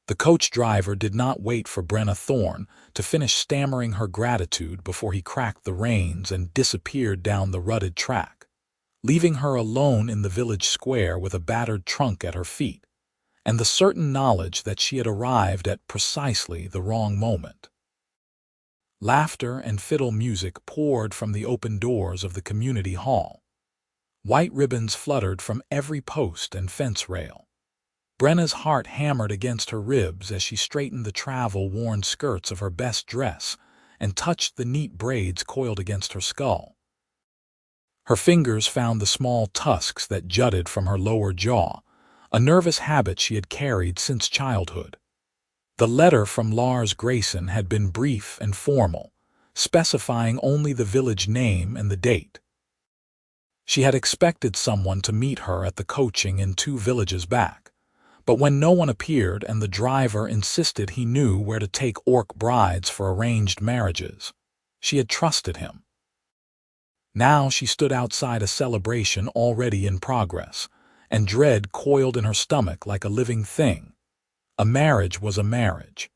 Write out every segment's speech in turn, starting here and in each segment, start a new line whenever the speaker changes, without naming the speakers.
The coach driver did not wait for Brenna Thorne to finish stammering her gratitude before he cracked the reins and disappeared down the rutted track, leaving her alone in the village square with a battered trunk at her feet, and the certain knowledge that she had arrived at precisely the wrong moment. Laughter and fiddle music poured from the open doors of the community hall. White ribbons fluttered from every post and fence rail. Brenna's heart hammered against her ribs as she straightened the travel-worn skirts of her best dress and touched the neat braids coiled against her skull. Her fingers found the small tusks that jutted from her lower jaw, a nervous habit she had carried since childhood. The letter from Lucas Grayson had been brief and formal, specifying only the village name and the date. She had expected someone to meet her at the coaching in 2 villages back, but when no one appeared and the driver insisted he knew where to take orc brides for arranged marriages, she had trusted him. Now she stood outside a celebration already in progress, and dread coiled in her stomach like a living thing. A marriage was a marriage.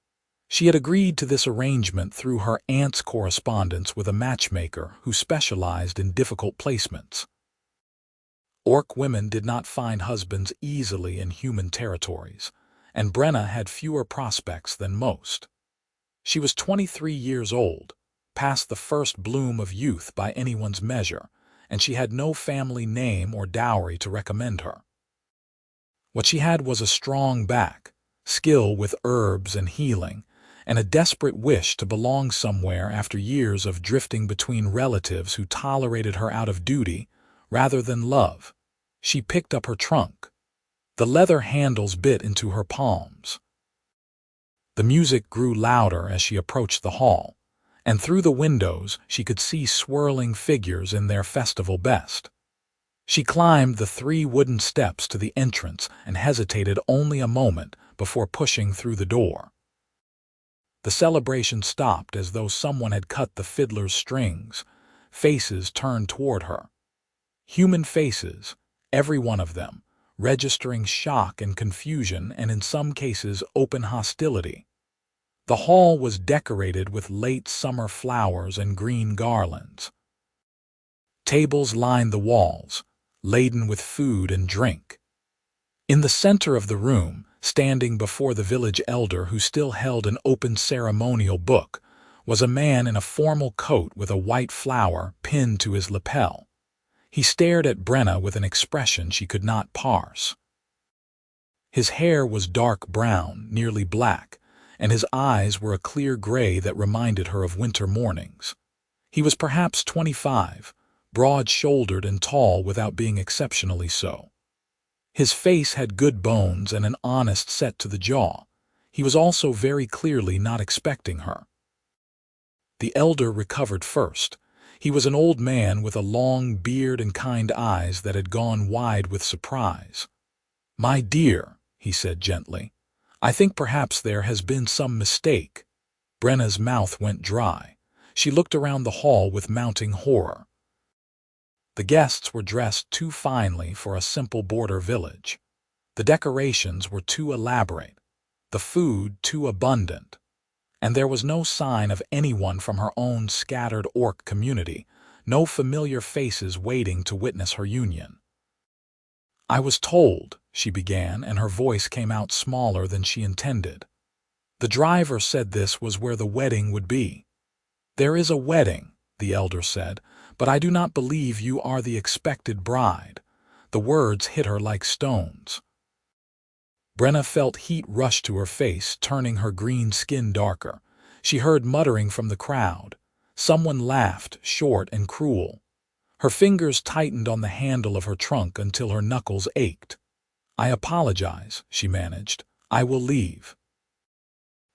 She had agreed to this arrangement through her aunt's correspondence with a matchmaker who specialized in difficult placements. Orc women did not find husbands easily in human territories, and Brenna had fewer prospects than most. She was 23 years old, past the first bloom of youth by anyone's measure, and she had no family name or dowry to recommend her. What she had was a strong back, skill with herbs and healing, and a desperate wish to belong somewhere after years of drifting between relatives who tolerated her out of duty rather than love. She picked up her trunk. The leather handles bit into her palms. The music grew louder as she approached the hall, and through the windows she could see swirling figures in their festival best. She climbed the 3 wooden steps to the entrance and hesitated only a moment before pushing through the door. The celebration stopped as though someone had cut the fiddler's strings. Faces turned toward her. Human faces, every one of them, registering shock and confusion and in some cases open hostility. The hall was decorated with late summer flowers and green garlands. Tables lined the walls, laden with food and drink. In the center of the room, standing before the village elder who still held an open ceremonial book, was a man in a formal coat with a white flower pinned to his lapel. He stared at Brenna with an expression she could not parse. His hair was dark brown, nearly black, and his eyes were a clear gray that reminded her of winter mornings. He was perhaps 25, broad-shouldered and tall without being exceptionally so. His face had good bones and an honest set to the jaw. He was also very clearly not expecting her. The elder recovered first. He was an old man with a long beard and kind eyes that had gone wide with surprise. "My dear," he said gently, "I think perhaps there has been some mistake." Brenna's mouth went dry. She looked around the hall with mounting horror. The guests were dressed too finely for a simple border village. The decorations were too elaborate, the food too abundant, and there was no sign of anyone from her own scattered orc community, no familiar faces waiting to witness her union. "I was told," she began, and her voice came out smaller than she intended. "The driver said this was where the wedding would be." "There is a wedding," the elder said, "but I do not believe you are the expected bride." The words hit her like stones. Brenna felt heat rush to her face, turning her green skin darker. She heard muttering from the crowd. Someone laughed, short and cruel. Her fingers tightened on the handle of her trunk until her knuckles ached. "I apologize," she managed. "I will leave."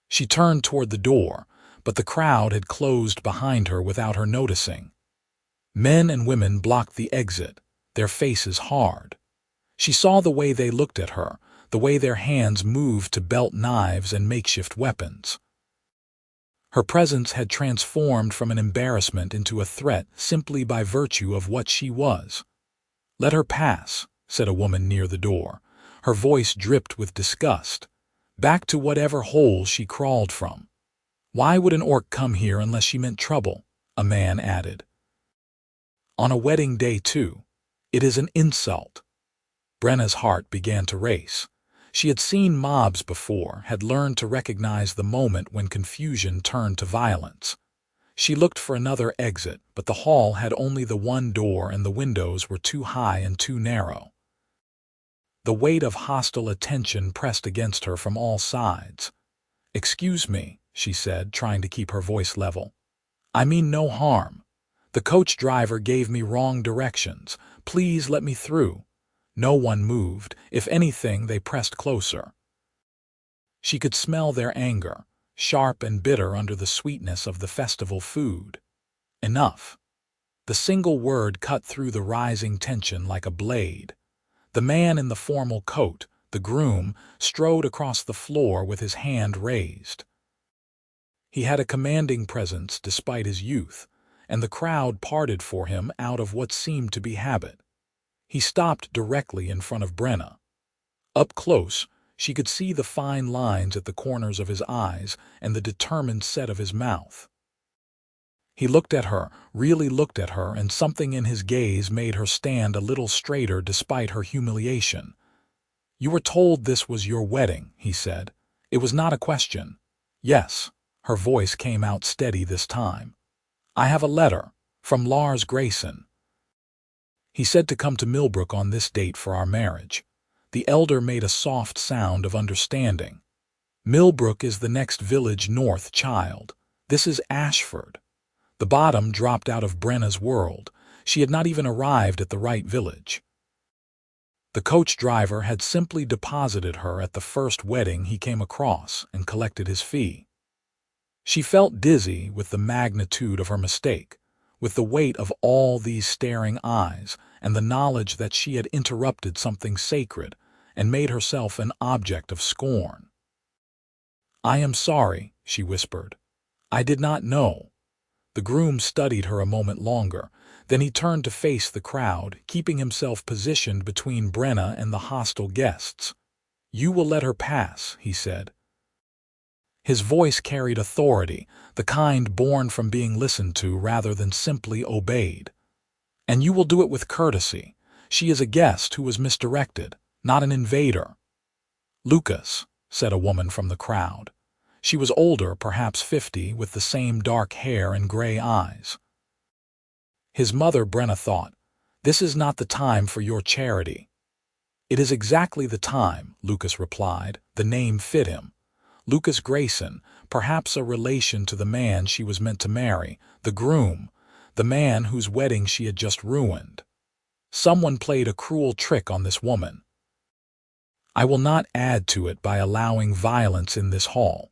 She turned toward the door, but the crowd had closed behind her without her noticing. Men and women blocked the exit, their faces hard. She saw the way they looked at her, the way their hands moved to belt knives and makeshift weapons. Her presence had transformed from an embarrassment into a threat simply by virtue of what she was. "Let her pass," said a woman near the door. Her voice dripped with disgust. Back to whatever hole she crawled from. Why would an orc come here unless she meant trouble? A man added. On a wedding day, too. It is an insult. Brenna's heart began to race. She had seen mobs before, had learned to recognize the moment when confusion turned to violence. She looked for another exit, but the hall had only the one door and the windows were too high and too narrow. The weight of hostile attention pressed against her from all sides. "Excuse me," she said, trying to keep her voice level. "I mean no harm. The coach driver gave me wrong directions. Please let me through." No one moved. If anything, they pressed closer. She could smell their anger, sharp and bitter under the sweetness of the festival food. Enough. The single word cut through the rising tension like a blade. The man in the formal coat, the groom, strode across the floor with his hand raised. He had a commanding presence despite his youth, and the crowd parted for him out of what seemed to be habit. He stopped directly in front of Brenna. Up close, she could see the fine lines at the corners of his eyes and the determined set of his mouth. He looked at her, really looked at her, and something in his gaze made her stand a little straighter despite her humiliation. "You were told this was your wedding," he said. "It was not a question." "Yes." Her voice came out steady this time. "I have a letter from Lucas Grayson. He said to come to Millbrook on this date for our marriage." The elder made a soft sound of understanding. "Millbrook is the next village north, child. This is Ashford." The bottom dropped out of Brenna's world. She had not even arrived at the right village. The coach driver had simply deposited her at the first wedding he came across and collected his fee. She felt dizzy with the magnitude of her mistake, with the weight of all these staring eyes and the knowledge that she had interrupted something sacred and made herself an object of scorn. "I am sorry," she whispered. "I did not know." The groom studied her a moment longer. Then he turned to face the crowd, keeping himself positioned between Brenna and the hostile guests. "You will let her pass," he said. His voice carried authority, the kind born from being listened to rather than simply obeyed. "And you will do it with courtesy. She is a guest who was misdirected, not an invader." "Lucas," said a woman from the crowd. She was older, perhaps 50, with the same dark hair and gray eyes. His mother, Brenna thought, "This is not the time for your charity." "It is exactly the time," Lucas replied. The name fit him. Lucas Grayson, perhaps a relation to the man she was meant to marry, the groom, the man whose wedding she had just ruined. Someone played a cruel trick on this woman. "I will not add to it by allowing violence in this hall."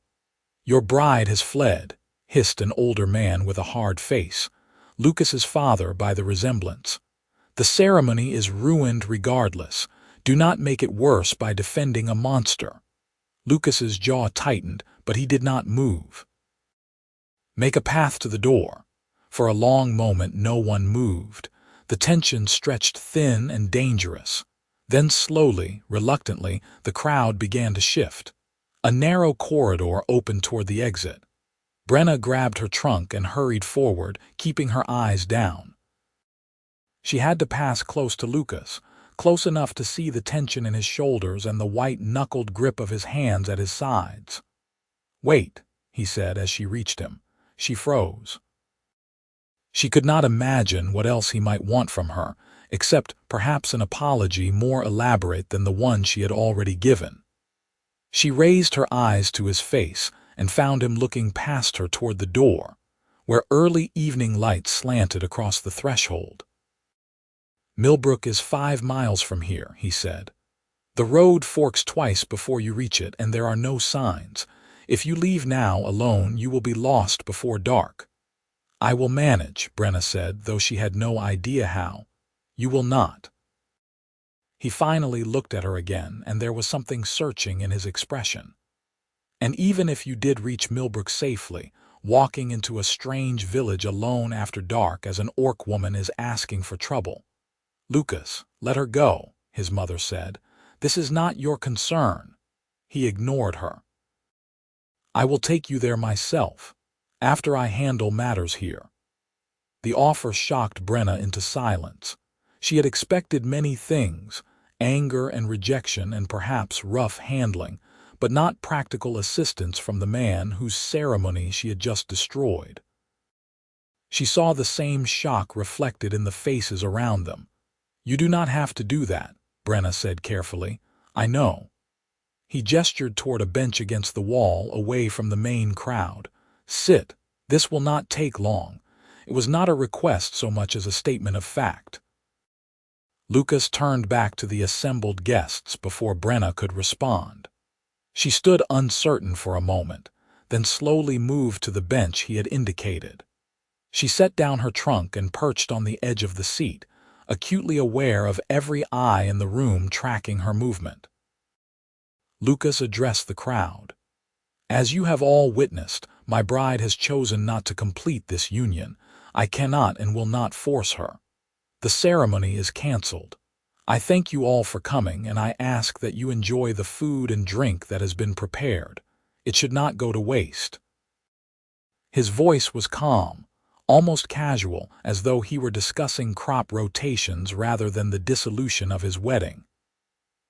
"Your bride has fled," hissed an older man with a hard face, Lucas's father by the resemblance. "The ceremony is ruined regardless. Do not make it worse by defending a monster." Lucas's jaw tightened, but he did not move. "Make a path to the door." For a long moment no one moved. The tension stretched thin and dangerous. Then slowly, reluctantly, the crowd began to shift. A narrow corridor opened toward the exit. Brenna grabbed her trunk and hurried forward, keeping her eyes down. She had to pass close to Lucas, close enough to see the tension in his shoulders and the white-knuckled grip of his hands at his sides. "Wait," he said as she reached him. She froze. She could not imagine what else he might want from her, except perhaps an apology more elaborate than the one she had already given. She raised her eyes to his face and found him looking past her toward the door, where early evening light slanted across the threshold. "Millbrook is 5 miles from here," he said. "The road forks twice before you reach it, and there are no signs. If you leave now alone, you will be lost before dark." "I will manage," Brenna said, though she had no idea how. "You will not." He finally looked at her again, and there was something searching in his expression. "And even if you did reach Millbrook safely, walking into a strange village alone after dark as an orc woman is asking for trouble." "Lucas, let her go," his mother said. "This is not your concern." He ignored her. "I will take you there myself, after I handle matters here." The offer shocked Brenna into silence. She had expected many things, anger and rejection and perhaps rough handling, but not practical assistance from the man whose ceremony she had just destroyed. She saw the same shock reflected in the faces around them. "You do not have to do that," Brenna said carefully. "I know." He gestured toward a bench against the wall away from the main crowd. "Sit. This will not take long." It was not a request so much as a statement of fact. Lucas turned back to the assembled guests before Brenna could respond. She stood uncertain for a moment, then slowly moved to the bench he had indicated. She set down her trunk and perched on the edge of the seat, acutely aware of every eye in the room tracking her movement. Lucas addressed the crowd. "As you have all witnessed, my bride has chosen not to complete this union. I cannot and will not force her. The ceremony is canceled. I thank you all for coming, and I ask that you enjoy the food and drink that has been prepared. It should not go to waste." His voice was calm, almost casual, as though he were discussing crop rotations rather than the dissolution of his wedding.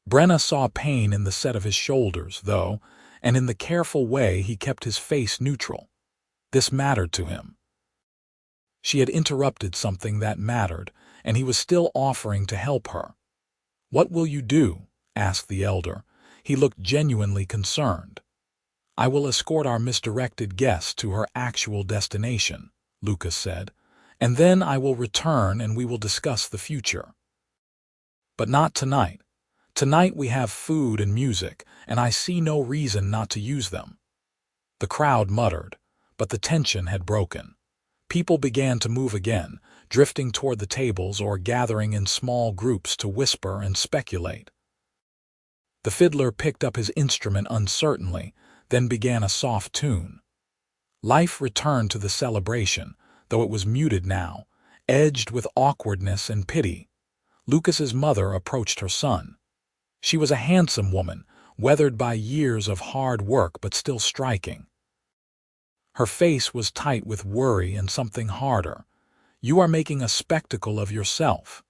Brenna saw pain in the set of his shoulders, though, and in the careful way he kept his face neutral. This mattered to him. She had interrupted something that mattered, and he was still offering to help her. "What will you do?" asked the elder. He looked genuinely concerned. "I will escort our misdirected guest to her actual destination," Lucas said, "and then I will return and we will discuss the future. But not tonight. Tonight we have food and music, and I see no reason not to use them." The crowd muttered, but the tension had broken. People began to move again, drifting toward the tables or gathering in small groups to whisper and speculate. The fiddler picked up his instrument uncertainly, then began a soft tune. Life returned to the celebration, though it was muted now, edged with awkwardness and pity. Lucas's mother approached her son. She was a handsome woman, weathered by years of hard work but still striking. Her face was tight with worry and something harder. "You are making a spectacle of yourself."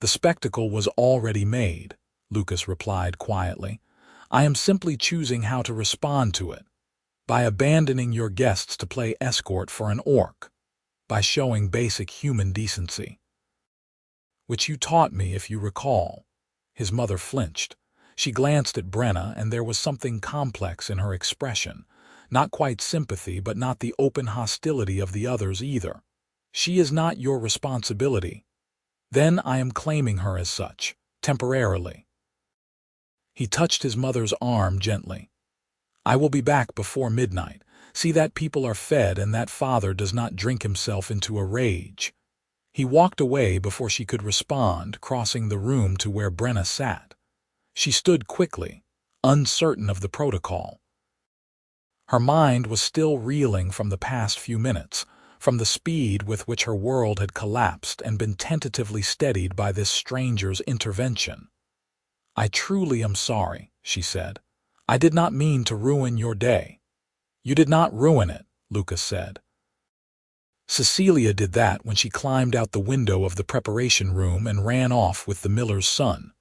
"The spectacle was already made," Lucas replied quietly. "I am simply choosing how to respond to it. By abandoning your guests to play escort for an orc. By showing basic human decency. Which you taught me, if you recall." His mother flinched. She glanced at Brenna, and there was something complex in her expression. Not quite sympathy, but not the open hostility of the others either. "She is not your responsibility." "Then I am claiming her as such, temporarily." He touched his mother's arm gently. "I will be back before midnight. See that people are fed and that father does not drink himself into a rage." He walked away before she could respond, crossing the room to where Brenna sat. She stood quickly, uncertain of the protocol. Her mind was still reeling from the past few minutes, from the speed with which her world had collapsed and been tentatively steadied by this stranger's intervention. "I truly am sorry," she said. "I did not mean to ruin your day." "You did not ruin it," Lucas said. "Cecilia did that when she climbed out the window of the preparation room and ran off with the miller's son."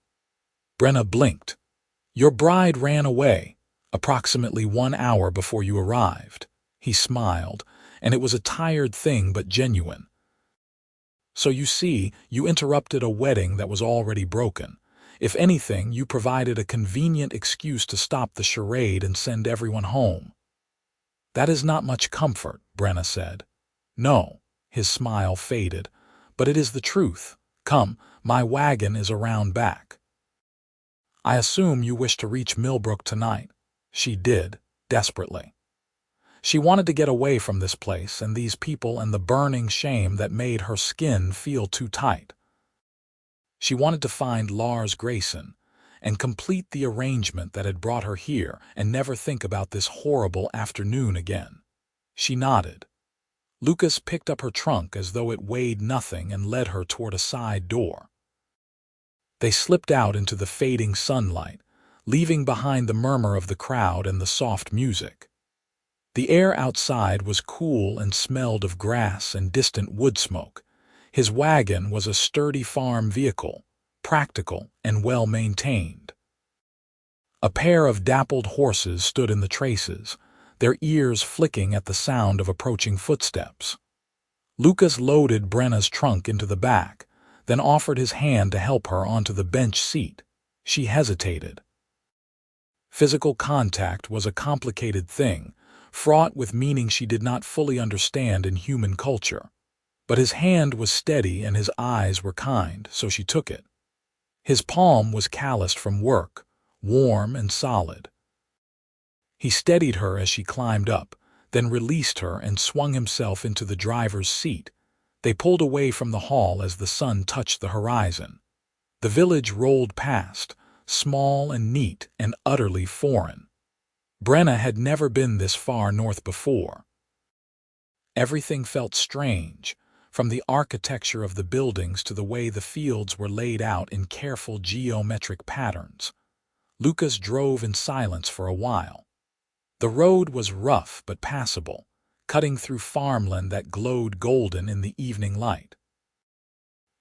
Brenna blinked. "Your bride ran away, approximately 1 hour before you arrived." He smiled, and it was a tired thing but genuine. "So you see, you interrupted a wedding that was already broken. If anything, you provided a convenient excuse to stop the charade and send everyone home." "That is not much comfort," Brenna said. "No," his smile faded, "but it is the truth. Come, my wagon is around back." "I assume you wish to reach Millbrook tonight." She did, desperately. She wanted to get away from this place and these people and the burning shame that made her skin feel too tight. She wanted to find Lucas Grayson and complete the arrangement that had brought her here and never think about this horrible afternoon again. She nodded. Lucas picked up her trunk as though it weighed nothing and led her toward a side door. They slipped out into the fading sunlight, leaving behind the murmur of the crowd and the soft music. The air outside was cool and smelled of grass and distant wood smoke. His wagon was a sturdy farm vehicle, practical and well-maintained. A pair of dappled horses stood in the traces, their ears flicking at the sound of approaching footsteps. Lucas loaded Brenna's trunk into the back, then offered his hand to help her onto the bench seat. She hesitated. Physical contact was a complicated thing, fraught with meaning she did not fully understand in human culture. But his hand was steady and his eyes were kind, so she took it. His palm was calloused from work, warm and solid. He steadied her as she climbed up, then released her and swung himself into the driver's seat. They pulled away from the hall as the sun touched the horizon. The village rolled past, small and neat and utterly foreign. Brenna had never been this far north before. Everything felt strange, from the architecture of the buildings to the way the fields were laid out in careful geometric patterns. Lucas drove in silence for a while. The road was rough but passable, cutting through farmland that glowed golden in the evening light.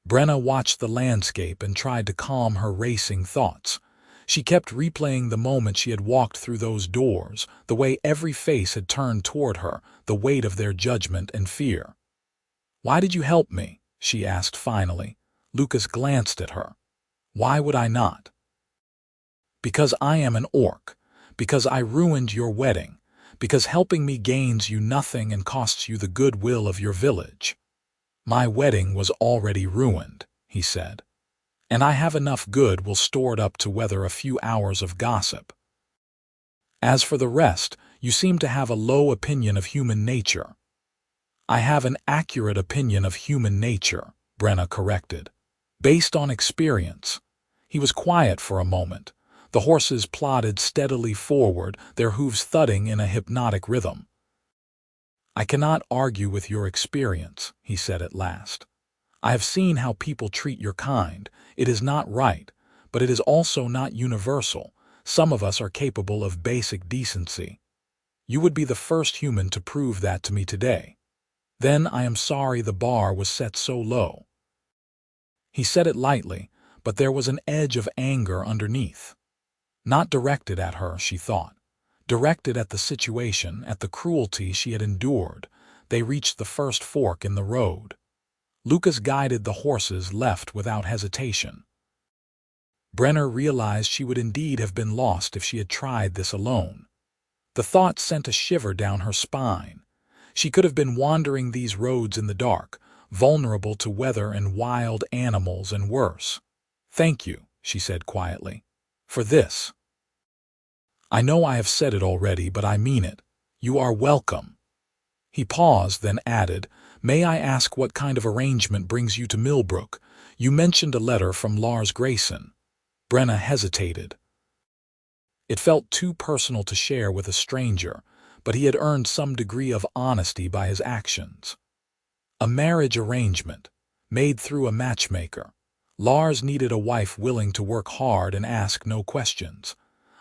Brenna watched the landscape and tried to calm her racing thoughts. She kept replaying the moment she had walked through those doors, the way every face had turned toward her, the weight of their judgment and fear. "Why did you help me?" she asked finally. Lucas glanced at her. "Why would I not?" "Because I am an orc. Because I ruined your wedding. Because helping me gains you nothing and costs you the goodwill of your village." "My wedding was already ruined," he said. "And I have enough goodwill stored up to weather a few hours of gossip. As for the rest, you seem to have a low opinion of human nature." "I have an accurate opinion of human nature," Brenna corrected, "based on experience." He was quiet for a moment. The horses plodded steadily forward, their hooves thudding in a hypnotic rhythm. "I cannot argue with your experience," he said at last. "I have seen how people treat your kind. It is not right, but it is also not universal. Some of us are capable of basic decency. You would be the first human to prove that to me today. Then I am sorry the bar was set so low." He said it lightly, but there was an edge of anger underneath. Not directed at her, she thought. Directed at the situation, at the cruelty she had endured. They reached the first fork in the road. Lucas guided the horses left without hesitation. Brenna realized she would indeed have been lost if she had tried this alone. The thought sent a shiver down her spine. She could have been wandering these roads in the dark, vulnerable to weather and wild animals and worse. "Thank you," she said quietly, "for this. I know I have said it already, but I mean it. You are welcome." He paused, then added, "May I ask what kind of arrangement brings you to Millbrook? You mentioned a letter from Lucas Grayson." Brenna hesitated. It felt too personal to share with a stranger, but he had earned some degree of honesty by his actions. "A marriage arrangement, made through a matchmaker. Lars needed a wife willing to work hard and ask no questions.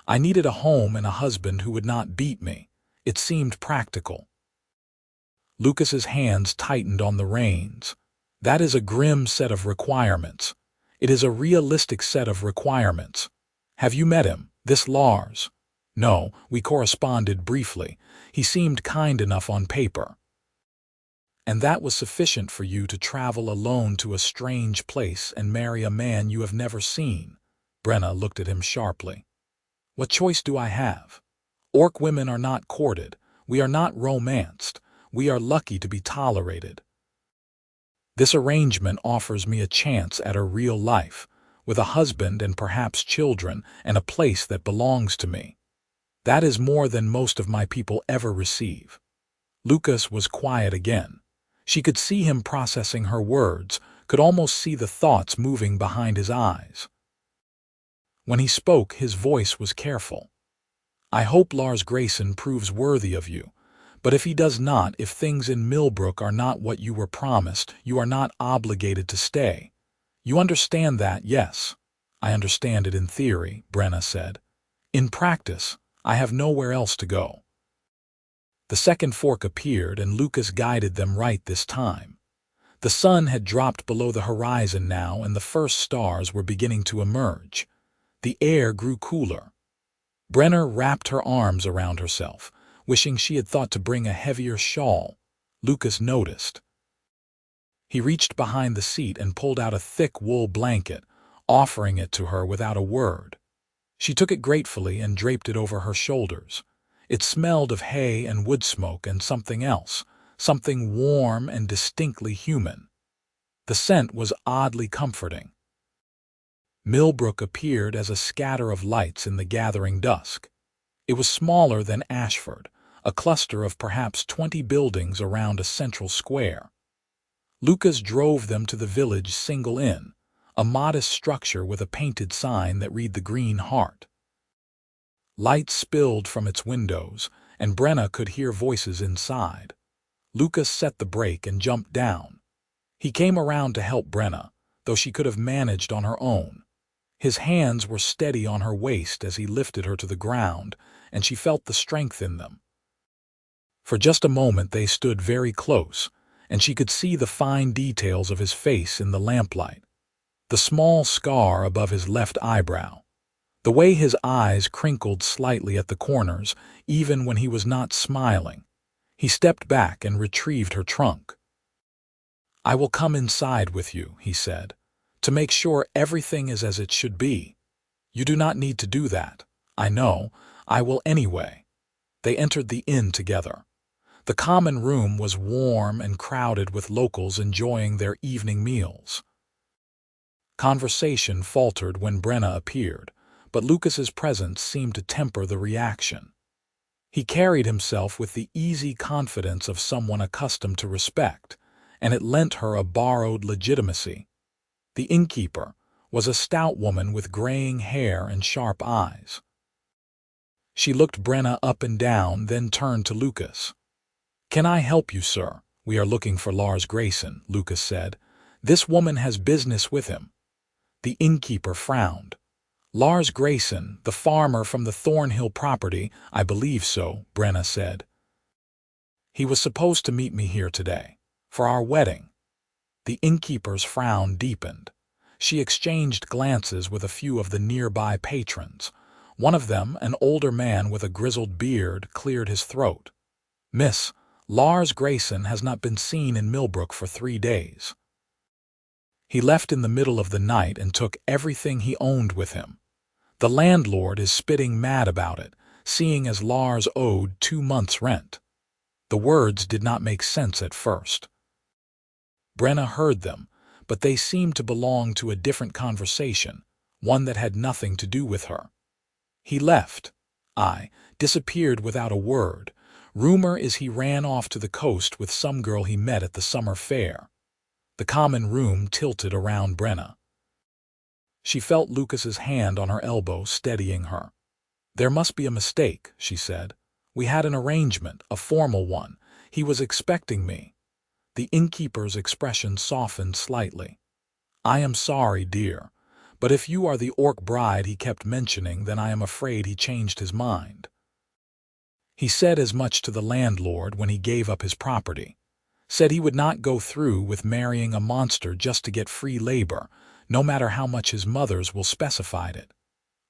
I needed a home and a husband who would not beat me. It seemed practical." Lucas's hands tightened on the reins. "That is a grim set of requirements. It is a realistic set of requirements. Have you met him, this Lars?" "No, we corresponded briefly. He seemed kind enough on paper." "And that was sufficient for you to travel alone to a strange place and marry a man you have never seen?" Brenna looked at him sharply. "What choice do I have? Orc women are not courted. We are not romanced. We are lucky to be tolerated. This arrangement offers me a chance at a real life, with a husband and perhaps children and a place that belongs to me. That is more than most of my people ever receive." Lucas was quiet again. She could see him processing her words, could almost see the thoughts moving behind his eyes. When he spoke, his voice was careful. "I hope Lucas Grayson proves worthy of you. But if he does not, if things in Millbrook are not what you were promised, you are not obligated to stay. You understand that, yes?" "I understand it in theory," Brenna said. In practice, I have nowhere else to go. The second fork appeared, and Lucas guided them right this time. The sun had dropped below the horizon now, and the first stars were beginning to emerge. The air grew cooler. Brenna wrapped her arms around herself, wishing she had thought to bring a heavier shawl. Lucas noticed. He reached behind the seat and pulled out a thick wool blanket, offering it to her without a word. She took it gratefully and draped it over her shoulders. It smelled of hay and wood smoke and something else, something warm and distinctly human. The scent was oddly comforting. Millbrook appeared as a scatter of lights in the gathering dusk. It was smaller than Ashford, a cluster of perhaps 20 buildings around a central square. Lucas drove them to the village single inn, a modest structure with a painted sign that read the Green Heart. Light spilled from its windows, and Brenna could hear voices inside. Lucas set the brake and jumped down. He came around to help Brenna, though she could have managed on her own. His hands were steady on her waist as he lifted her to the ground, and she felt the strength in them. For just a moment they stood very close, and she could see the fine details of his face in the lamplight. The small scar above his left eyebrow. The way his eyes crinkled slightly at the corners, even when he was not smiling. He stepped back and retrieved her trunk. "I will come inside with you," he said, "to make sure everything is as it should be. You do not need to do that. I know. I will anyway." They entered the inn together. The common room was warm and crowded with locals enjoying their evening meals. Conversation faltered when Brenna appeared, but Lucas's presence seemed to temper the reaction. He carried himself with the easy confidence of someone accustomed to respect, and it lent her a borrowed legitimacy. The innkeeper was a stout woman with graying hair and sharp eyes. She looked Brenna up and down, then turned to Lucas. "Can I help you, sir? We are looking for Lars Grayson," Lucas said. "This woman has business with him." The innkeeper frowned. "Lars Grayson, the farmer from the Thornhill property?" "I believe so," Brenna said. "He was supposed to meet me here today, for our wedding." The innkeeper's frown deepened. She exchanged glances with a few of the nearby patrons. One of them, an older man with a grizzled beard, cleared his throat. "Miss, Lars Grayson has not been seen in Millbrook for 3 days. He left in the middle of the night and took everything he owned with him. The landlord is spitting mad about it, seeing as Lars owed 2 months' rent." The words did not make sense at first. Brenna heard them, but they seemed to belong to a different conversation, one that had nothing to do with her. "He left. Disappeared without a word. Rumor is he ran off to the coast with some girl he met at the summer fair." The common room tilted around Brenna. She felt Lucas's hand on her elbow, steadying her. "There must be a mistake," she said. "We had an arrangement, a formal one. He was expecting me." The innkeeper's expression softened slightly. "I am sorry, dear, but if you are the orc bride he kept mentioning, then I am afraid he changed his mind. He said as much to the landlord when he gave up his property. Said he would not go through with marrying a monster just to get free labor, no matter how much his mothers will specify it."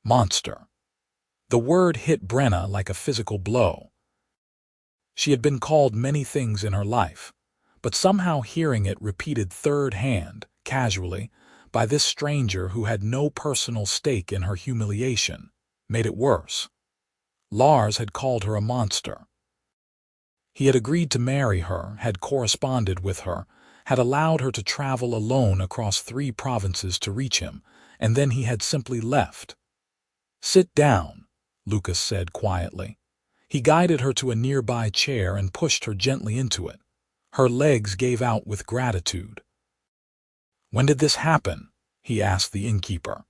Monster. The word hit Brenna like a physical blow. She had been called many things in her life, but somehow hearing it repeated third-hand, casually, by this stranger who had no personal stake in her humiliation, made it worse. Lars had called her a monster. He had agreed to marry her, had corresponded with her, had allowed her to travel alone across 3 provinces to reach him, and then he had simply left. "Sit down," Lucas said quietly. He guided her to a nearby chair and pushed her gently into it. Her legs gave out with gratitude. "When did this happen?" he asked the innkeeper.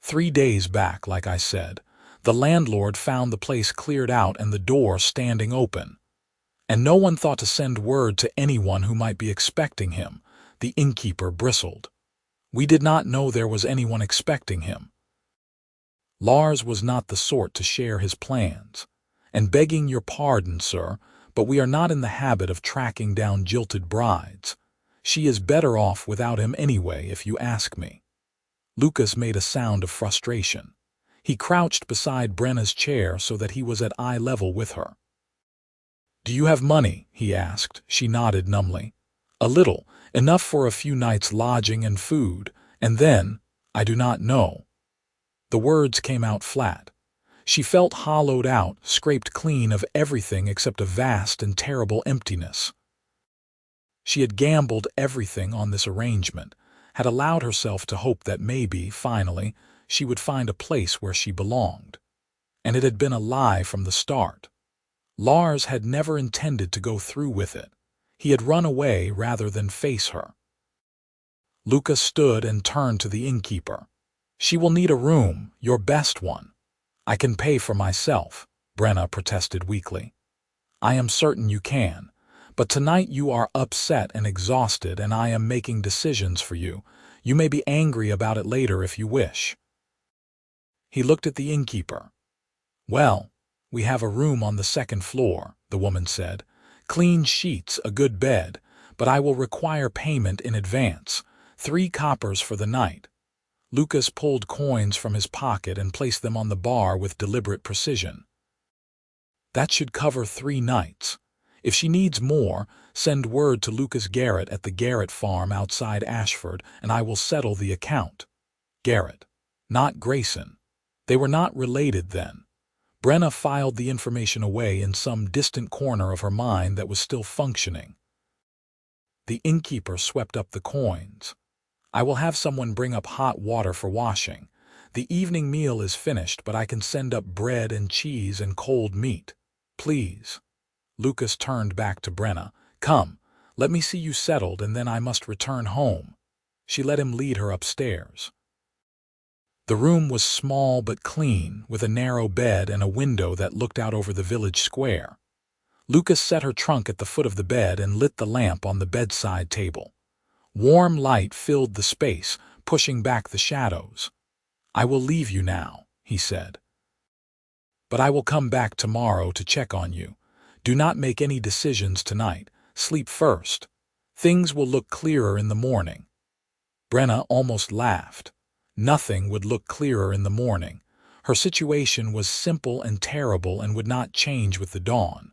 3 days back, like I said. The landlord found the place cleared out and the door standing open. And no one thought to send word to anyone who might be expecting him," the innkeeper bristled. "We did not know there was anyone expecting him." Lars was not the sort to share his plans. "And begging your pardon, sir, but we are not in the habit of tracking down jilted brides. She is better off without him anyway, if you ask me." Lucas made a sound of frustration. He crouched beside Brenna's chair so that he was at eye level with her. "Do you have money?" he asked. She nodded numbly. "A little, enough for a few nights' lodging and food, and then, I do not know." The words came out flat. She felt hollowed out, scraped clean of everything except a vast and terrible emptiness. She had gambled everything on this arrangement, had allowed herself to hope that maybe, finally, she would find a place where she belonged. And it had been a lie from the start. Lars had never intended to go through with it. He had run away rather than face her. Lucas stood and turned to the innkeeper. "She will need a room, your best one." "I can pay for myself," Brenna protested weakly. "I am certain you can. But tonight you are upset and exhausted, and I am making decisions for you. You may be angry about it later if you wish." He looked at the innkeeper. "Well, we have a room on the second floor," the woman said. "Clean sheets, a good bed, but I will require payment in advance. 3 coppers for the night." Lucas pulled coins from his pocket and placed them on the bar with deliberate precision. "That should cover 3 nights. If she needs more, send word to Lucas Garrett at the Garrett farm outside Ashford, and I will settle the account." Garrett, not Grayson. They were not related then. Brenna filed the information away in some distant corner of her mind that was still functioning. The innkeeper swept up the coins. "I will have someone bring up hot water for washing. The evening meal is finished, but I can send up bread and cheese and cold meat. Please." Lucas turned back to Brenna. "Come, let me see you settled, and then I must return home." She let him lead her upstairs. The room was small but clean, with a narrow bed and a window that looked out over the village square. Lucas set her trunk at the foot of the bed and lit the lamp on the bedside table. Warm light filled the space, pushing back the shadows. "I will leave you now," he said. "But I will come back tomorrow to check on you. Do not make any decisions tonight. Sleep first. Things will look clearer in the morning." Brenna almost laughed. Nothing would look clearer in the morning. Her situation was simple and terrible and would not change with the dawn.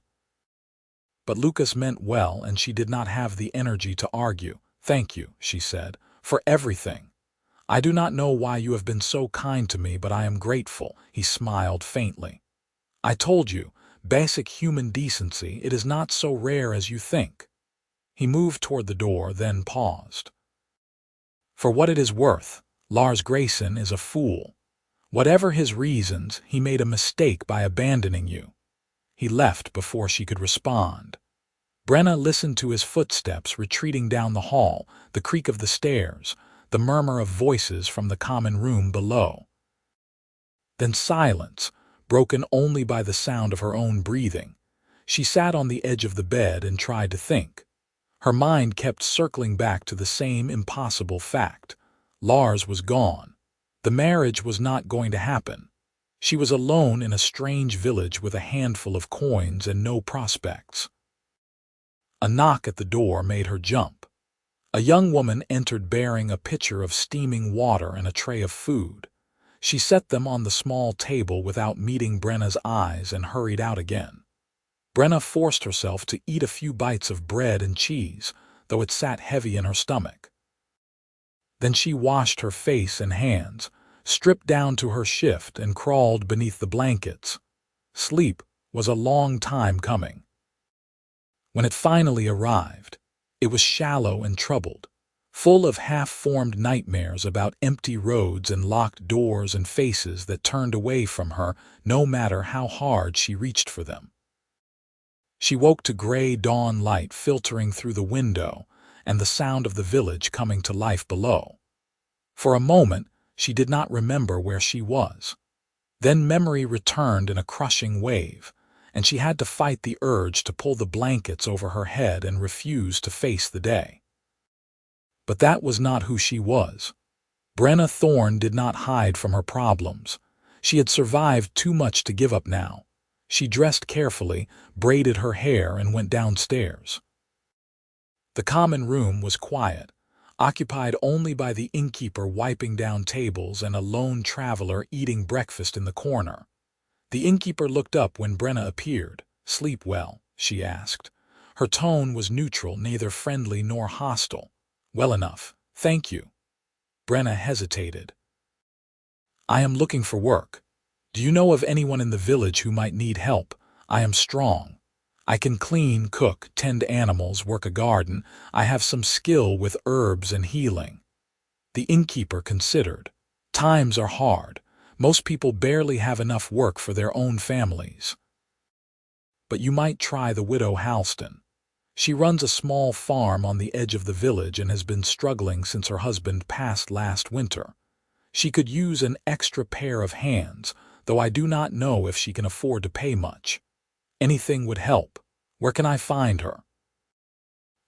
But Lucas meant well, and she did not have the energy to argue. "Thank you," she said, "for everything. I do not know why you have been so kind to me, but I am grateful." He smiled faintly. "I told you, basic human decency, it is not so rare as you think." He moved toward the door, then paused. "For what it is worth, Lars Grayson is a fool. Whatever his reasons, he made a mistake by abandoning you." He left before she could respond. Brenna listened to his footsteps retreating down the hall, the creak of the stairs, the murmur of voices from the common room below. Then silence, broken only by the sound of her own breathing. She sat on the edge of the bed and tried to think. Her mind kept circling back to the same impossible fact. Lars was gone. The marriage was not going to happen. She was alone in a strange village with a handful of coins and no prospects. A knock at the door made her jump. A young woman entered bearing a pitcher of steaming water and a tray of food. She set them on the small table without meeting Brenna's eyes and hurried out again. Brenna forced herself to eat a few bites of bread and cheese, though it sat heavy in her stomach. Then she washed her face and hands, stripped down to her shift, and crawled beneath the blankets. Sleep was a long time coming. When it finally arrived, it was shallow and troubled, full of half-formed nightmares about empty roads and locked doors and faces that turned away from her no matter how hard she reached for them. She woke to gray dawn light filtering through the window and the sound of the village coming to life below. For a moment, she did not remember where she was. Then memory returned in a crushing wave, and she had to fight the urge to pull the blankets over her head and refuse to face the day. But that was not who she was. Brenna Thorne did not hide from her problems. She had survived too much to give up now. She dressed carefully, braided her hair, and went downstairs. The common room was quiet, occupied only by the innkeeper wiping down tables and a lone traveler eating breakfast in the corner. The innkeeper looked up when Brenna appeared. "Sleep well?" she asked. Her tone was neutral, neither friendly nor hostile. "Well enough, thank you." Brenna hesitated. "I am looking for work. Do you know of anyone in the village who might need help? I am strong. I can clean, cook, tend animals, work a garden. I have some skill with herbs and healing." The innkeeper considered. "Times are hard. Most people barely have enough work for their own families. But you might try the widow Halston. She runs a small farm on the edge of the village and has been struggling since her husband passed last winter. She could use an extra pair of hands, though I do not know if she can afford to pay much. Anything would help. Where can I find her?"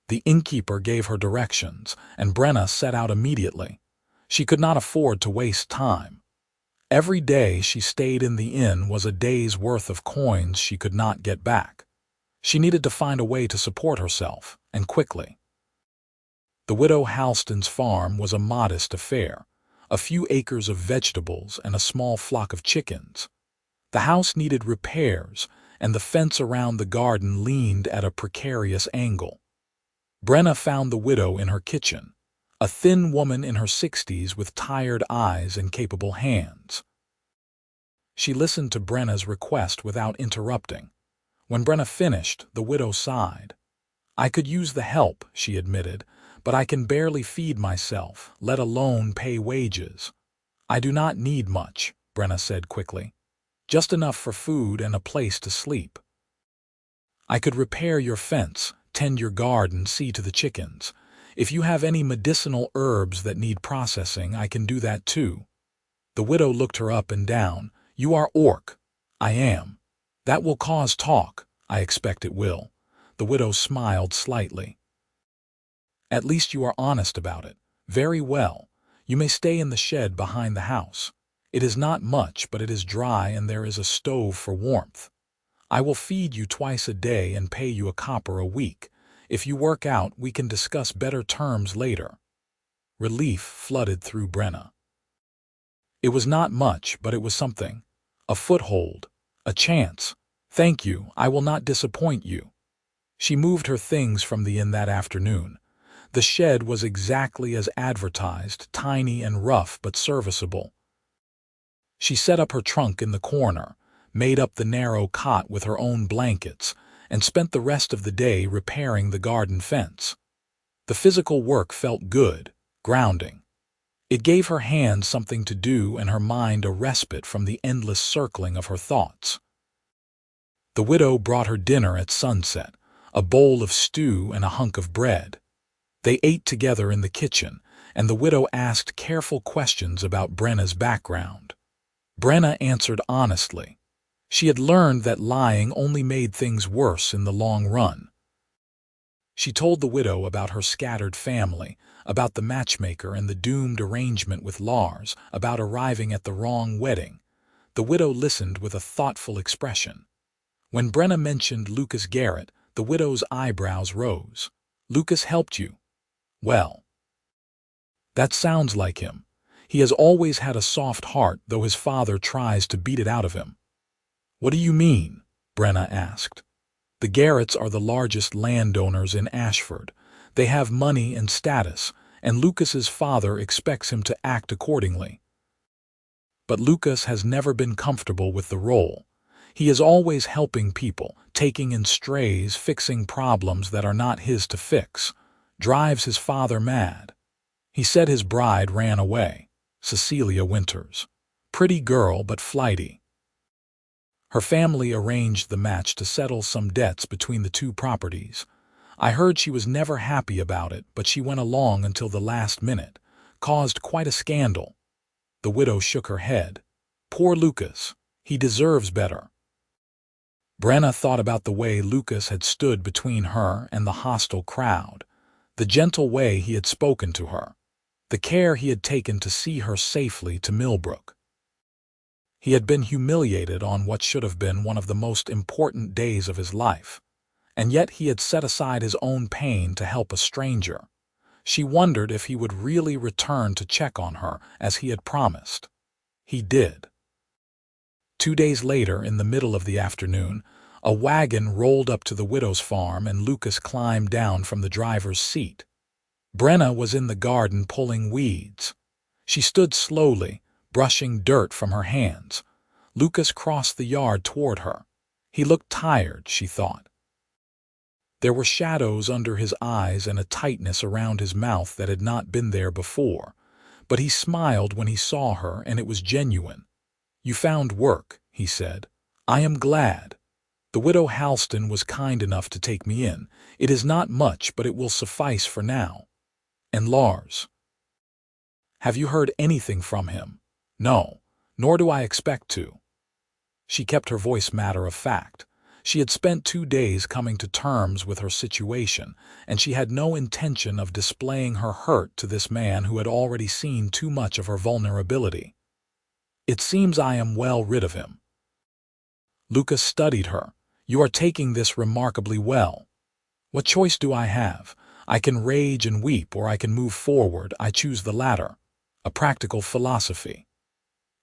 The innkeeper gave her directions, and Brenna set out immediately. She could not afford to waste time. Every day she stayed in the inn was a day's worth of coins she could not get back. She needed to find a way to support herself, and quickly. The widow Halston's farm was a modest affair, a few acres of vegetables and a small flock of chickens. The house needed repairs, and the fence around the garden leaned at a precarious angle. Brenna found the widow in her kitchen, a thin woman in her 60s with tired eyes and capable hands. She listened to Brenna's request without interrupting. When Brenna finished, the widow sighed. "I could use the help," she admitted, "but I can barely feed myself, let alone pay wages." "I do not need much," Brenna said quickly. "Just enough for food and a place to sleep. I could repair your fence, tend your garden, see to the chickens. If you have any medicinal herbs that need processing, I can do that too." The widow looked her up and down. "You are orc." "I am." "That will cause talk." "I expect it will." The widow smiled slightly. "At least you are honest about it. Very well. You may stay in the shed behind the house. It is not much, but it is dry and there is a stove for warmth. I will feed you twice a day and pay you a copper a week. If you work out, we can discuss better terms later." Relief flooded through Brenna. It was not much, but it was something. A foothold. A chance. "Thank you, I will not disappoint you." She moved her things from the inn that afternoon. The shed was exactly as advertised, tiny and rough but serviceable. She set up her trunk in the corner, made up the narrow cot with her own blankets, and spent the rest of the day repairing the garden fence. The physical work felt good, grounding. It gave her hands something to do and her mind a respite from the endless circling of her thoughts. The widow brought her dinner at sunset, a bowl of stew and a hunk of bread. They ate together in the kitchen, and the widow asked careful questions about Brenna's background. Brenna answered honestly. She had learned that lying only made things worse in the long run. She told the widow about her scattered family, about the matchmaker and the doomed arrangement with Lars, about arriving at the wrong wedding. The widow listened with a thoughtful expression. When Brenna mentioned Lucas Garrett, the widow's eyebrows rose. "Lucas helped you?" "Well, that sounds like him. He has always had a soft heart, though his father tries to beat it out of him." "What do you mean?" Brenna asked. "The Garretts are the largest landowners in Ashford. They have money and status, and Lucas's father expects him to act accordingly. But Lucas has never been comfortable with the role. He is always helping people, taking in strays, fixing problems that are not his to fix. Drives his father mad. He said his bride ran away. Cecilia Winters. Pretty girl, but flighty. Her family arranged the match to settle some debts between the two properties. I heard she was never happy about it, but she went along until the last minute. Caused quite a scandal." The widow shook her head. "Poor Lucas. He deserves better." Brenna thought about the way Lucas had stood between her and the hostile crowd, the gentle way he had spoken to her, the care he had taken to see her safely to Millbrook. He had been humiliated on what should have been one of the most important days of his life, and yet he had set aside his own pain to help a stranger. She wondered if he would really return to check on her as he had promised. He did. 2 days later, in the middle of the afternoon, a wagon rolled up to the widow's farm and Lucas climbed down from the driver's seat. Brenna was in the garden pulling weeds. She stood slowly, brushing dirt from her hands. Lucas crossed the yard toward her. He looked tired, she thought. There were shadows under his eyes and a tightness around his mouth that had not been there before, but he smiled when he saw her, and it was genuine. "You found work," he said. "I am glad. The widow Halston was kind enough to take me in. It is not much, but it will suffice for now. And Lars? Have you heard anything from him?" "No, nor do I expect to." She kept her voice matter of fact. She had spent 2 days coming to terms with her situation, and she had no intention of displaying her hurt to this man who had already seen too much of her vulnerability. "It seems I am well rid of him." Lucas studied her. "You are taking this remarkably well. What choice do I have? I can rage and weep, or I can move forward. I choose the latter. A practical philosophy."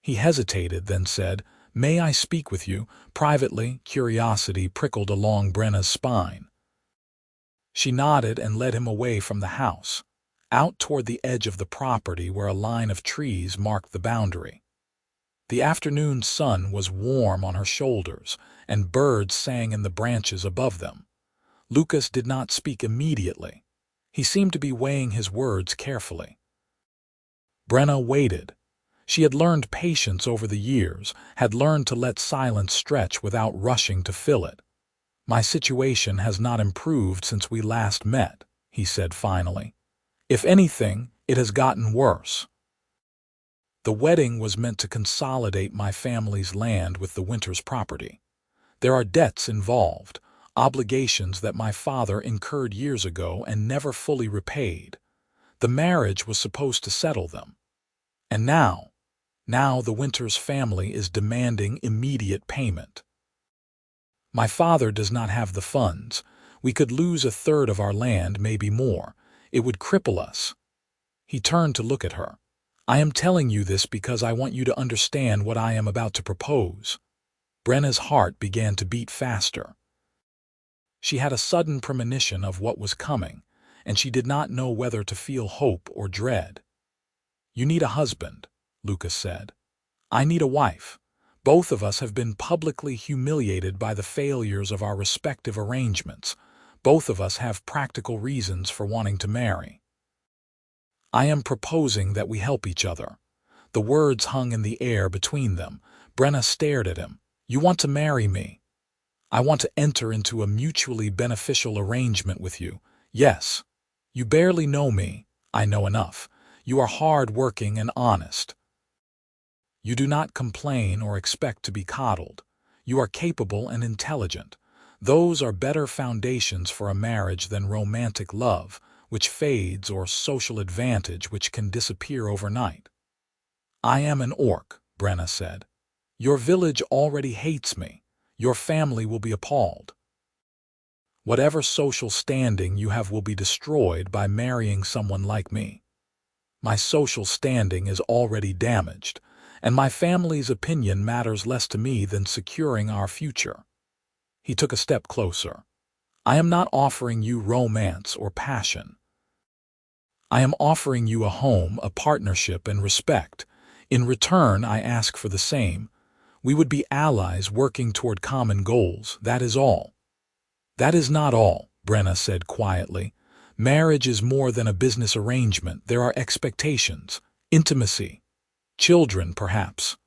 He hesitated, then said, "May I speak with you privately?" Curiosity prickled along Brenna's spine. She nodded and led him away from the house, out toward the edge of the property where a line of trees marked the boundary. The afternoon sun was warm on her shoulders, and birds sang in the branches above them. Lucas did not speak immediately. He seemed to be weighing his words carefully. Brenna waited. She had learned patience over the years, had learned to let silence stretch without rushing to fill it. "My situation has not improved since we last met," he said finally. "If anything, it has gotten worse. The wedding was meant to consolidate my family's land with the Winters property. There are debts involved, obligations that my father incurred years ago and never fully repaid. The marriage was supposed to settle them. And now the Winters family is demanding immediate payment. My father does not have the funds. We could lose 1/3 of our land, maybe more. It would cripple us." He turned to look at her. "I am telling you this because I want you to understand what I am about to propose." Brenna's heart began to beat faster. She had a sudden premonition of what was coming, and she did not know whether to feel hope or dread. "You need a husband," Lucas said. "I need a wife. Both of us have been publicly humiliated by the failures of our respective arrangements. Both of us have practical reasons for wanting to marry. I am proposing that we help each other." The words hung in the air between them. Brenna stared at him. "You want to marry me?" "I want to enter into a mutually beneficial arrangement with you. Yes. You barely know me. I know enough. You are hard-working and honest. You do not complain or expect to be coddled. You are capable and intelligent. Those are better foundations for a marriage than romantic love, which fades, or social advantage, which can disappear overnight." "I am an orc," Brenna said. "Your village already hates me. Your family will be appalled. Whatever social standing you have will be destroyed by marrying someone like me. My social standing is already damaged, and my family's opinion matters less to me than securing our future." He took a step closer. "I am not offering you romance or passion. I am offering you a home, a partnership, and respect. In return, I ask for the same. We would be allies working toward common goals, that is all." "That is not all," Brenna said quietly. "Marriage is more than a business arrangement. There are expectations, intimacy, children, perhaps."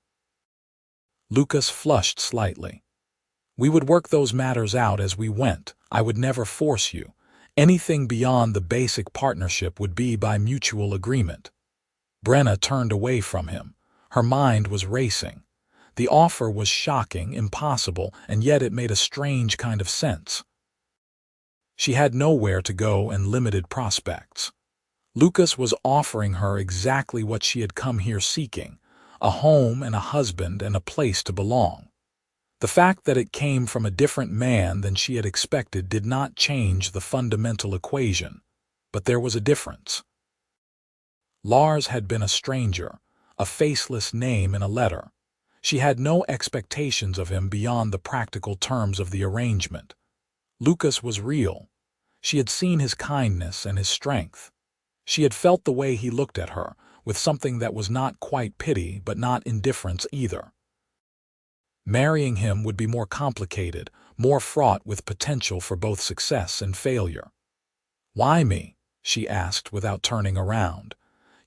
Lucas flushed slightly. "We would work those matters out as we went. I would never force you. Anything beyond the basic partnership would be by mutual agreement." Brenna turned away from him. Her mind was racing. The offer was shocking, impossible, and yet it made a strange kind of sense. She had nowhere to go and limited prospects. Lucas was offering her exactly what she had come here seeking, a home and a husband and a place to belong. The fact that it came from a different man than she had expected did not change the fundamental equation, but there was a difference. Lars had been a stranger, a faceless name in a letter. She had no expectations of him beyond the practical terms of the arrangement. Lucas was real. She had seen his kindness and his strength. She had felt the way he looked at her, with something that was not quite pity but not indifference either. Marrying him would be more complicated, more fraught with potential for both success and failure. "Why me?" she asked without turning around.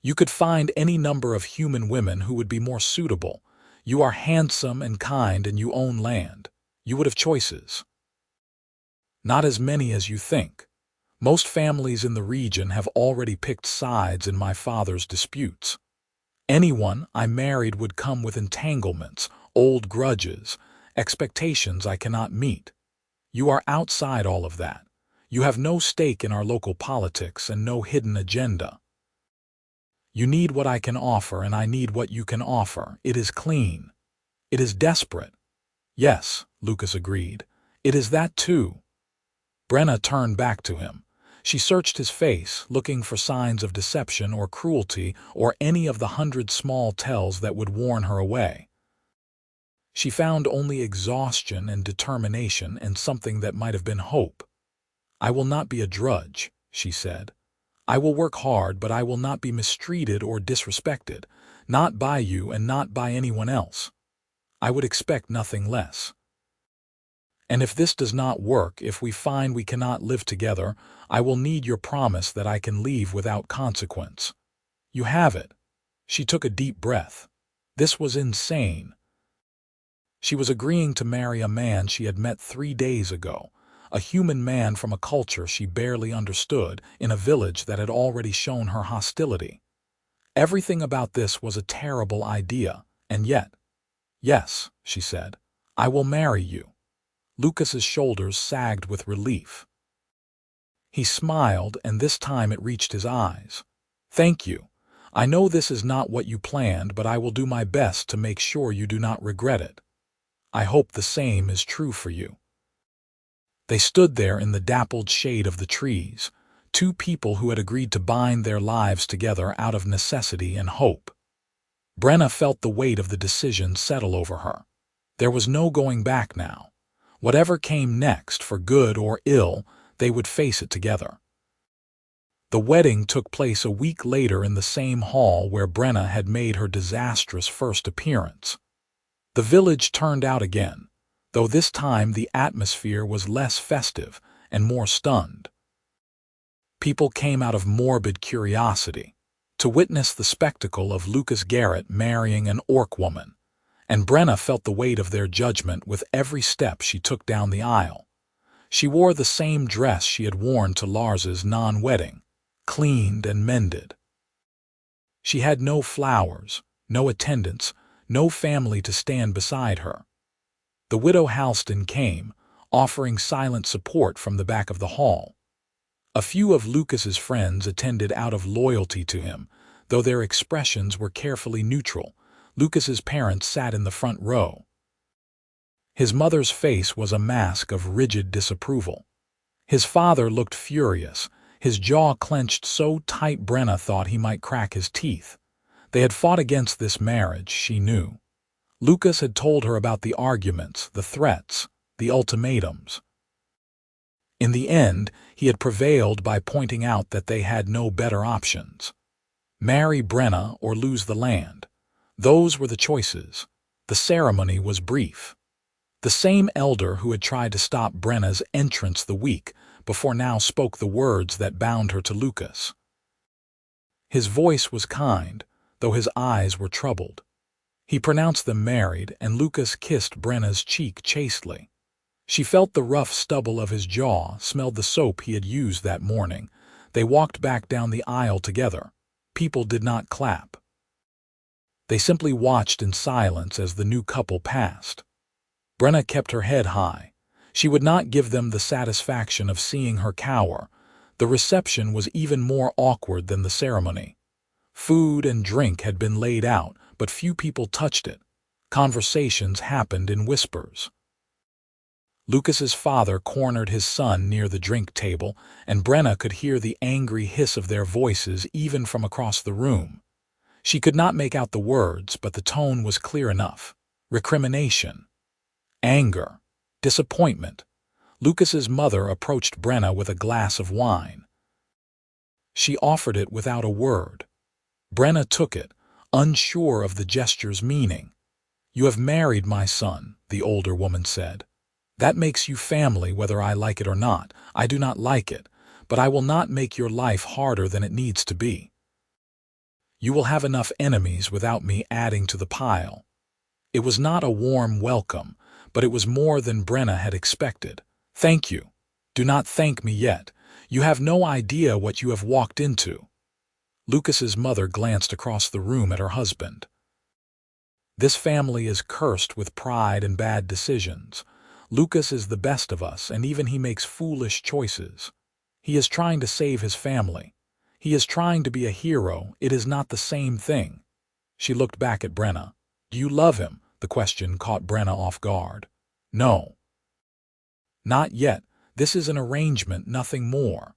"You could find any number of human women who would be more suitable. You are handsome and kind and you own land. You would have choices." "Not as many as you think. Most families in the region have already picked sides in my father's disputes. Anyone I married would come with entanglements, old grudges, expectations I cannot meet. You are outside all of that. You have no stake in our local politics and no hidden agenda. You need what I can offer and I need what you can offer. It is clean. It is desperate." "Yes," Lucas agreed. "It is that too." Brenna turned back to him. She searched his face, looking for signs of deception or cruelty or any of the 100 small tells that would warn her away. She found only exhaustion and determination and something that might have been hope. "I will not be a drudge," she said. "I will work hard, but I will not be mistreated or disrespected, not by you and not by anyone else. I would expect nothing less. And if this does not work, if we find we cannot live together, I will need your promise that I can leave without consequence. You have it." She took a deep breath. This was insane. She was agreeing to marry a man she had met 3 days ago, a human man from a culture she barely understood, in a village that had already shown her hostility. Everything about this was a terrible idea, and yet, "Yes," she said, "I will marry you." Lucas's shoulders sagged with relief. He smiled, and this time it reached his eyes. "Thank you. I know this is not what you planned, but I will do my best to make sure you do not regret it. I hope the same is true for you." They stood there in the dappled shade of the trees, two people who had agreed to bind their lives together out of necessity and hope. Brenna felt the weight of the decision settle over her. There was no going back now. Whatever came next, for good or ill, they would face it together. The wedding took place a week later in the same hall where Brenna had made her disastrous first appearance. The village turned out again, though this time the atmosphere was less festive and more stunned. People came out of morbid curiosity to witness the spectacle of Lucas Garrett marrying an orc woman, and Brenna felt the weight of their judgment with every step she took down the aisle. She wore the same dress she had worn to Lars's non-wedding, cleaned and mended. She had no flowers, no attendants, no family to stand beside her. The widow Halston came, offering silent support from the back of the hall. A few of Lucas's friends attended out of loyalty to him, though their expressions were carefully neutral. Lucas's parents sat in the front row. His mother's face was a mask of rigid disapproval. His father looked furious, his jaw clenched so tight Brenna thought he might crack his teeth. They had fought against this marriage, she knew. Lucas had told her about the arguments, the threats, the ultimatums. In the end, he had prevailed by pointing out that they had no better options. Marry Brenna or lose the land. Those were the choices. The ceremony was brief. The same elder who had tried to stop Brenna's entrance the week before now spoke the words that bound her to Lucas. His voice was kind, though his eyes were troubled. He pronounced them married, and Lucas kissed Brenna's cheek chastely. She felt the rough stubble of his jaw, smelled the soap he had used that morning. They walked back down the aisle together. People did not clap. They simply watched in silence as the new couple passed. Brenna kept her head high. She would not give them the satisfaction of seeing her cower. The reception was even more awkward than the ceremony. Food and drink had been laid out, but few people touched it. Conversations happened in whispers. Lucas's father cornered his son near the drink table, and Brenna could hear the angry hiss of their voices even from across the room. She could not make out the words, but the tone was clear enough. Recrimination. Anger. Disappointment. Lucas's mother approached Brenna with a glass of wine. She offered it without a word. Brenna took it, unsure of the gesture's meaning. "You have married my son," the older woman said. "That makes you family whether I like it or not. I do not like it, but I will not make your life harder than it needs to be. You will have enough enemies without me adding to the pile." It was not a warm welcome, but it was more than Brenna had expected. "Thank you. Do not thank me yet. You have no idea what you have walked into." Lucas's mother glanced across the room at her husband. "This family is cursed with pride and bad decisions. Lucas is the best of us, and even he makes foolish choices. He is trying to save his family. He is trying to be a hero. It is not the same thing." She looked back at Brenna. "Do you love him?" The question caught Brenna off guard. "No. Not yet. This is an arrangement, nothing more."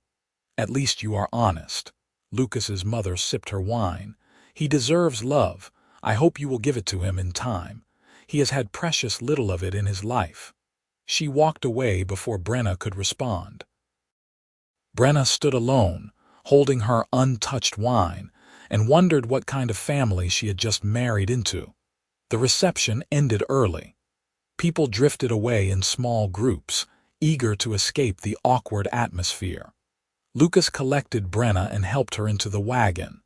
"At least you are honest." Lucas's mother sipped her wine. "He deserves love. I hope you will give it to him in time. He has had precious little of it in his life." She walked away before Brenna could respond. Brenna stood alone, holding her untouched wine, and wondered what kind of family she had just married into. The reception ended early. People drifted away in small groups, eager to escape the awkward atmosphere. Lucas collected Brenna and helped her into the wagon.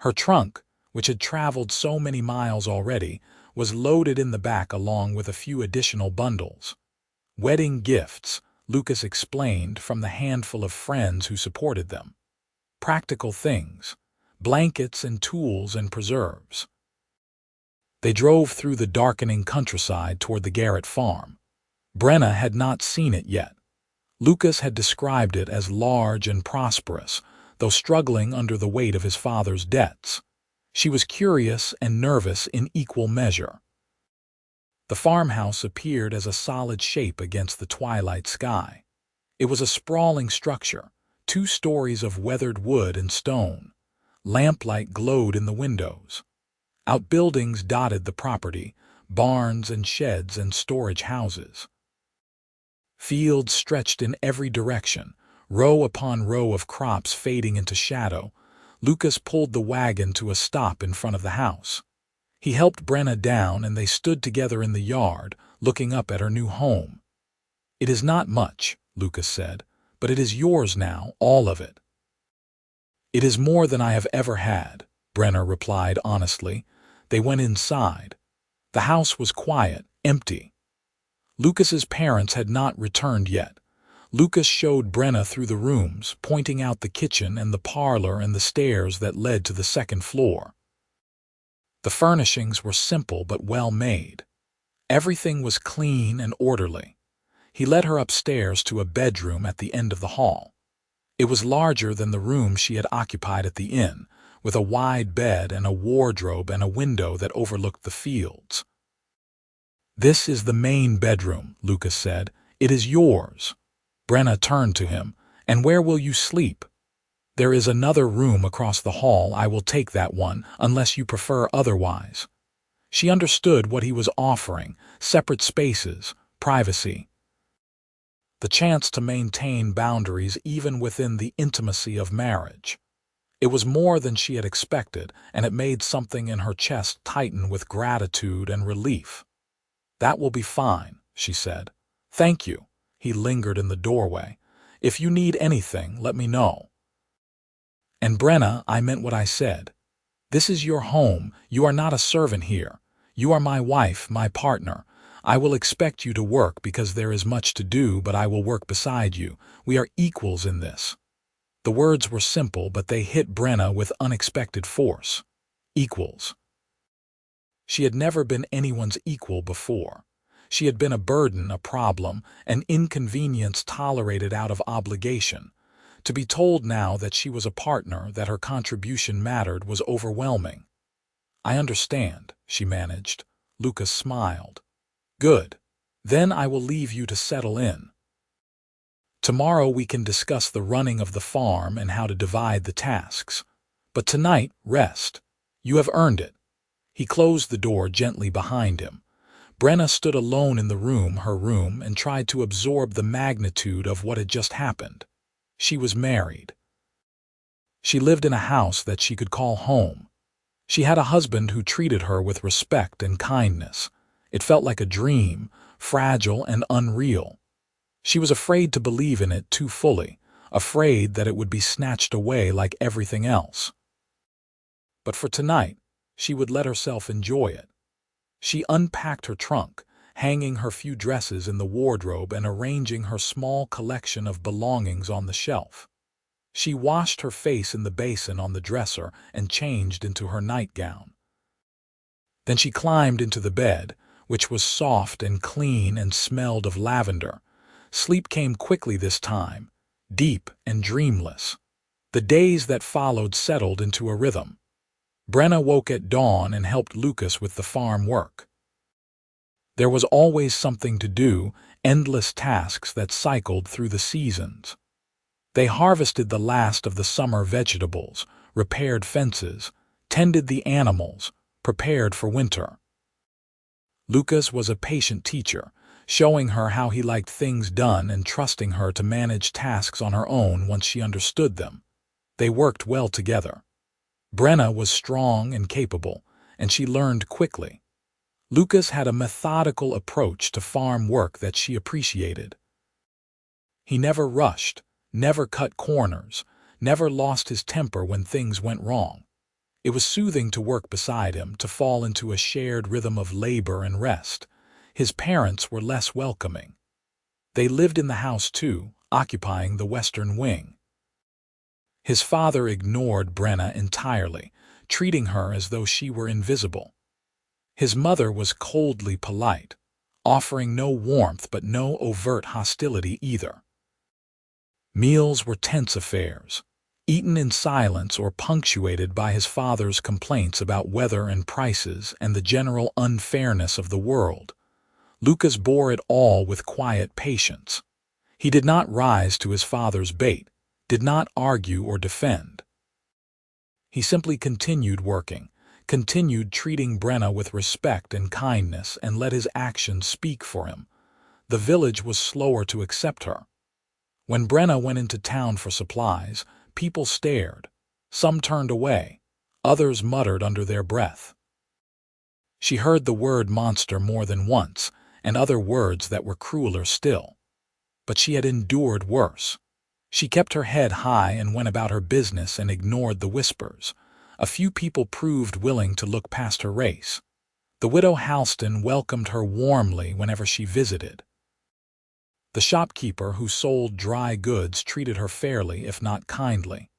Her trunk, which had traveled so many miles already, was loaded in the back along with a few additional bundles. Wedding gifts, Lucas explained, from the handful of friends who supported them. Practical things, blankets and tools and preserves. They drove through the darkening countryside toward the Garrett farm. Brenna had not seen it yet. Lucas had described it as large and prosperous, though struggling under the weight of his father's debts. She was curious and nervous in equal measure. The farmhouse appeared as a solid shape against the twilight sky. It was a sprawling structure, 2 stories of weathered wood and stone. Lamplight glowed in the windows. Outbuildings dotted the property, barns and sheds and storage houses. Fields stretched in every direction, row upon row of crops fading into shadow. Lucas pulled the wagon to a stop in front of the house. He helped Brenna down, and they stood together in the yard, looking up at her new home. "It is not much," Lucas said, "but it is yours now, all of it." "It is more than I have ever had," Brenna replied honestly. They went inside. The house was quiet, empty. Lucas's parents had not returned yet. Lucas showed Brenna through the rooms, pointing out the kitchen and the parlor and the stairs that led to the second floor. The furnishings were simple but well made. Everything was clean and orderly. He led her upstairs to a bedroom at the end of the hall. It was larger than the room she had occupied at the inn, with a wide bed and a wardrobe and a window that overlooked the fields. "This is the main bedroom," Lucas said. "It is yours." Brenna turned to him. "And where will you sleep?" "There is another room across the hall. I will take that one, unless you prefer otherwise." She understood what he was offering: separate spaces, privacy. The chance to maintain boundaries even within the intimacy of marriage. It was more than she had expected, and it made something in her chest tighten with gratitude and relief. "That will be fine," she said. "Thank you." He lingered in the doorway. "If you need anything, let me know." "And Brenna, I meant what I said. This is your home. You are not a servant here. You are my wife, my partner. I will expect you to work because there is much to do, but I will work beside you. We are equals in this." The words were simple, but they hit Brenna with unexpected force. Equals. She had never been anyone's equal before. She had been a burden, a problem, an inconvenience tolerated out of obligation. To be told now that she was a partner, that her contribution mattered, was overwhelming. "I understand," she managed. Lucas smiled. "Good. Then I will leave you to settle in. Tomorrow we can discuss the running of the farm and how to divide the tasks. But tonight, rest. You have earned it." He closed the door gently behind him. Brenna stood alone in the room, her room, and tried to absorb the magnitude of what had just happened. She was married. She lived in a house that she could call home. She had a husband who treated her with respect and kindness. It felt like a dream, fragile and unreal. She was afraid to believe in it too fully, afraid that it would be snatched away like everything else. But for tonight, she would let herself enjoy it. She unpacked her trunk, hanging her few dresses in the wardrobe and arranging her small collection of belongings on the shelf. She washed her face in the basin on the dresser and changed into her nightgown. Then she climbed into the bed, which was soft and clean and smelled of lavender. Sleep came quickly this time, deep and dreamless. The days that followed settled into a rhythm. Brenna woke at dawn and helped Lucas with the farm work. There was always something to do, endless tasks that cycled through the seasons. They harvested the last of the summer vegetables, repaired fences, tended the animals, prepared for winter. Lucas was a patient teacher, showing her how he liked things done and trusting her to manage tasks on her own once she understood them. They worked well together. Brenna was strong and capable, and she learned quickly. Lucas had a methodical approach to farm work that she appreciated. He never rushed, never cut corners, never lost his temper when things went wrong. It was soothing to work beside him, to fall into a shared rhythm of labor and rest. His parents were less welcoming. They lived in the house too, occupying the western wing. His father ignored Brenna entirely, treating her as though she were invisible. His mother was coldly polite, offering no warmth but no overt hostility either. Meals were tense affairs, eaten in silence or punctuated by his father's complaints about weather and prices and the general unfairness of the world. Lucas bore it all with quiet patience. He did not rise to his father's bait, did not argue or defend. He simply continued working, continued treating Brenna with respect and kindness, and let his actions speak for him. The village was slower to accept her. When Brenna went into town for supplies, people stared. Some turned away, others muttered under their breath. She heard the word monster more than once, and other words that were crueler still. But she had endured worse. She kept her head high and went about her business and ignored the whispers. A few people proved willing to look past her race. The widow Halston welcomed her warmly whenever she visited. The shopkeeper who sold dry goods treated her fairly, if not kindly.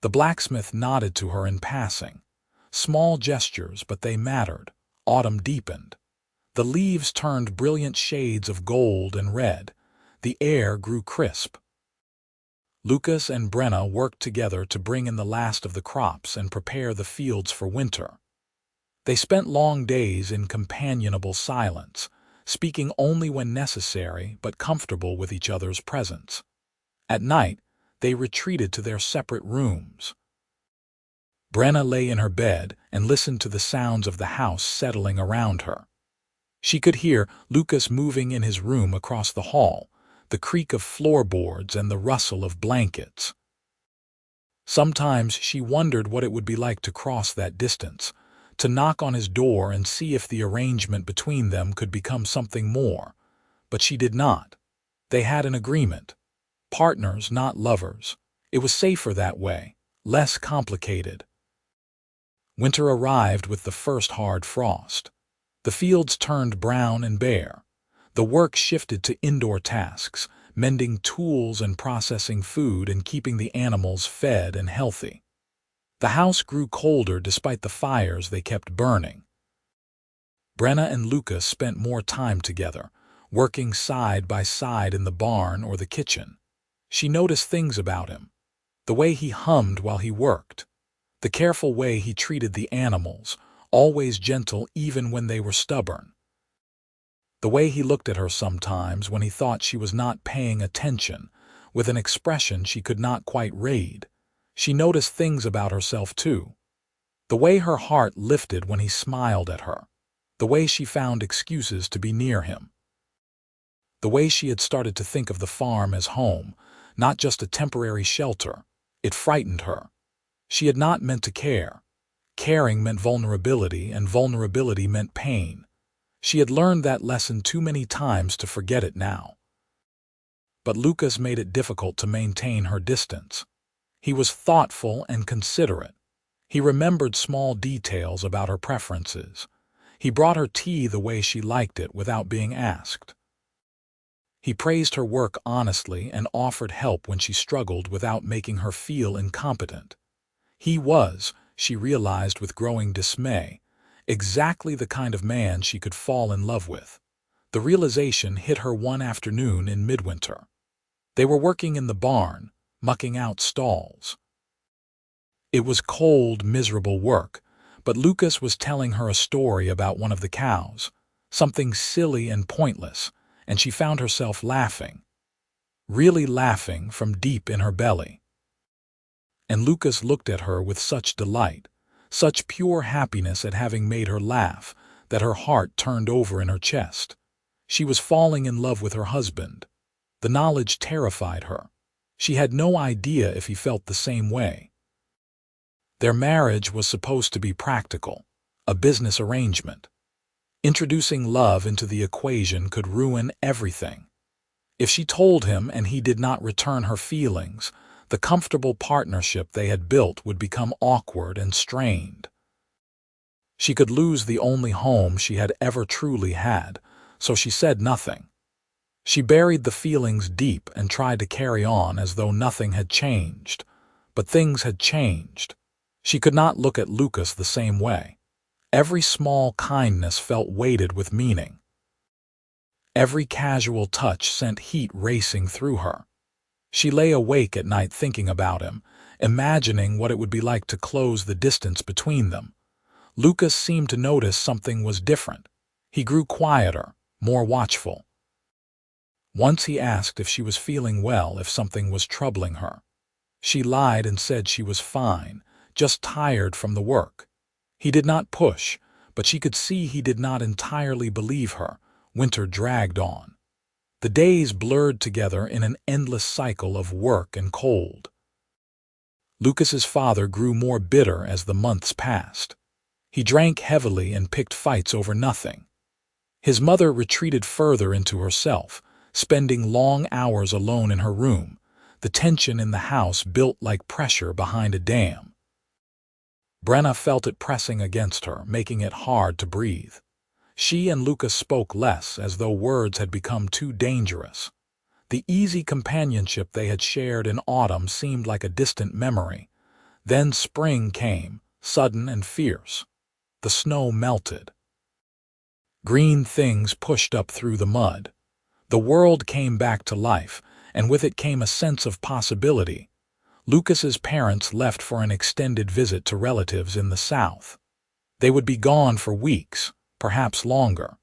The blacksmith nodded to her in passing. Small gestures, but they mattered. Autumn deepened. The leaves turned brilliant shades of gold and red. The air grew crisp. Lucas and Brenna worked together to bring in the last of the crops and prepare the fields for winter. They spent long days in companionable silence, speaking only when necessary but comfortable with each other's presence. At night, they retreated to their separate rooms. Brenna lay in her bed and listened to the sounds of the house settling around her. She could hear Lucas moving in his room across the hall, the creak of floorboards and the rustle of blankets. Sometimes she wondered what it would be like to cross that distance, to knock on his door and see if the arrangement between them could become something more. But she did not. They had an agreement. Partners, not lovers. It was safer that way, less complicated. Winter arrived with the first hard frost. The fields turned brown and bare. The work shifted to indoor tasks, mending tools and processing food and keeping the animals fed and healthy. The house grew colder despite the fires they kept burning. Brenna and Lucas spent more time together, working side by side in the barn or the kitchen. She noticed things about him. The way he hummed while he worked. The careful way he treated the animals, always gentle even when they were stubborn. The way he looked at her sometimes when he thought she was not paying attention, with an expression she could not quite read. She noticed things about herself too. The way her heart lifted when he smiled at her. The way she found excuses to be near him. The way she had started to think of the farm as home, not just a temporary shelter. It frightened her. She had not meant to care. Caring meant vulnerability, and vulnerability meant pain. She had learned that lesson too many times to forget it now. But Lucas made it difficult to maintain her distance. He was thoughtful and considerate. He remembered small details about her preferences. He brought her tea the way she liked it without being asked. He praised her work honestly and offered help when she struggled without making her feel incompetent. He was, she realized with growing dismay, exactly the kind of man she could fall in love with. The realization hit her one afternoon in midwinter. They were working in the barn, mucking out stalls. It was cold, miserable work, but Lucas was telling her a story about one of the cows, something silly and pointless, and she found herself laughing, really laughing from deep in her belly. And Lucas looked at her with such delight, such pure happiness at having made her laugh, that her heart turned over in her chest. She was falling in love with her husband. The knowledge terrified her. She had no idea if he felt the same way. Their marriage was supposed to be practical, a business arrangement. Introducing love into the equation could ruin everything. If she told him and he did not return her feelings, the comfortable partnership they had built would become awkward and strained. She could lose the only home she had ever truly had, so she said nothing. She buried the feelings deep and tried to carry on as though nothing had changed. But things had changed. She could not look at Lucas the same way. Every small kindness felt weighted with meaning. Every casual touch sent heat racing through her. She lay awake at night thinking about him, imagining what it would be like to close the distance between them. Lucas seemed to notice something was different. He grew quieter, more watchful. Once he asked if she was feeling well, if something was troubling her. She lied and said she was fine, just tired from the work. He did not push, but she could see he did not entirely believe her. Winter dragged on. The days blurred together in an endless cycle of work and cold. Lucas's father grew more bitter as the months passed. He drank heavily and picked fights over nothing. His mother retreated further into herself, spending long hours alone in her room, the tension in the house built like pressure behind a dam. Brenna felt it pressing against her, making it hard to breathe. She and Lucas spoke less, as though words had become too dangerous. The easy companionship they had shared in autumn seemed like a distant memory. Then spring came, sudden and fierce. The snow melted. Green things pushed up through the mud. The world came back to life, and with it came a sense of possibility. Lucas's parents left for an extended visit to relatives in the south. They would be gone for weeks, perhaps longer.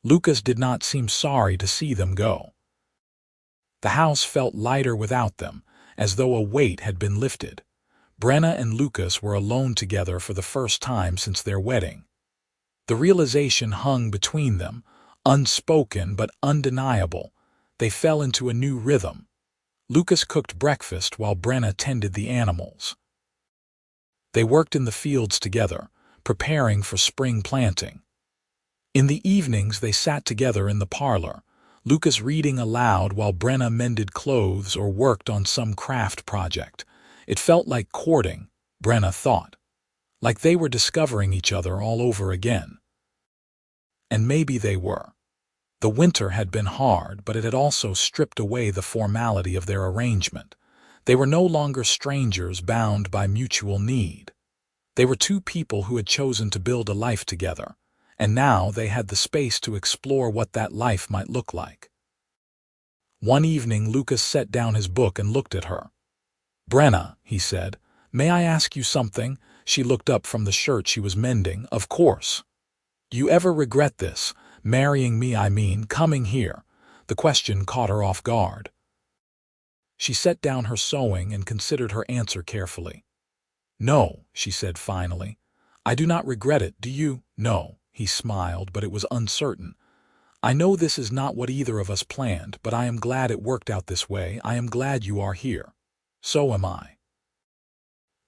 Lucas did not seem sorry to see them go. The house felt lighter without them, as though a weight had been lifted. Brenna and Lucas were alone together for the first time since their wedding. The realization hung between them, unspoken but undeniable. They fell into a new rhythm. Lucas cooked breakfast while Brenna tended the animals. They worked in the fields together, preparing for spring planting. In the evenings they sat together in the parlor, Lucas reading aloud while Brenna mended clothes or worked on some craft project. It felt like courting, Brenna thought. Like they were discovering each other all over again. And maybe they were. The winter had been hard, but it had also stripped away the formality of their arrangement. They were no longer strangers bound by mutual need. They were two people who had chosen to build a life together, and now they had the space to explore what that life might look like. One evening, Lucas set down his book and looked at her. "Brenna," he said, May I ask you something? She looked up from the shirt she was mending. Of course. Do you ever regret this? Marrying me, I mean, coming here. The question caught her off guard. She set down her sewing and considered her answer carefully. No, she said finally. I do not regret it, do you? No, he smiled, but it was uncertain. I know this is not what either of us planned, but I am glad it worked out this way. I am glad you are here. So am I.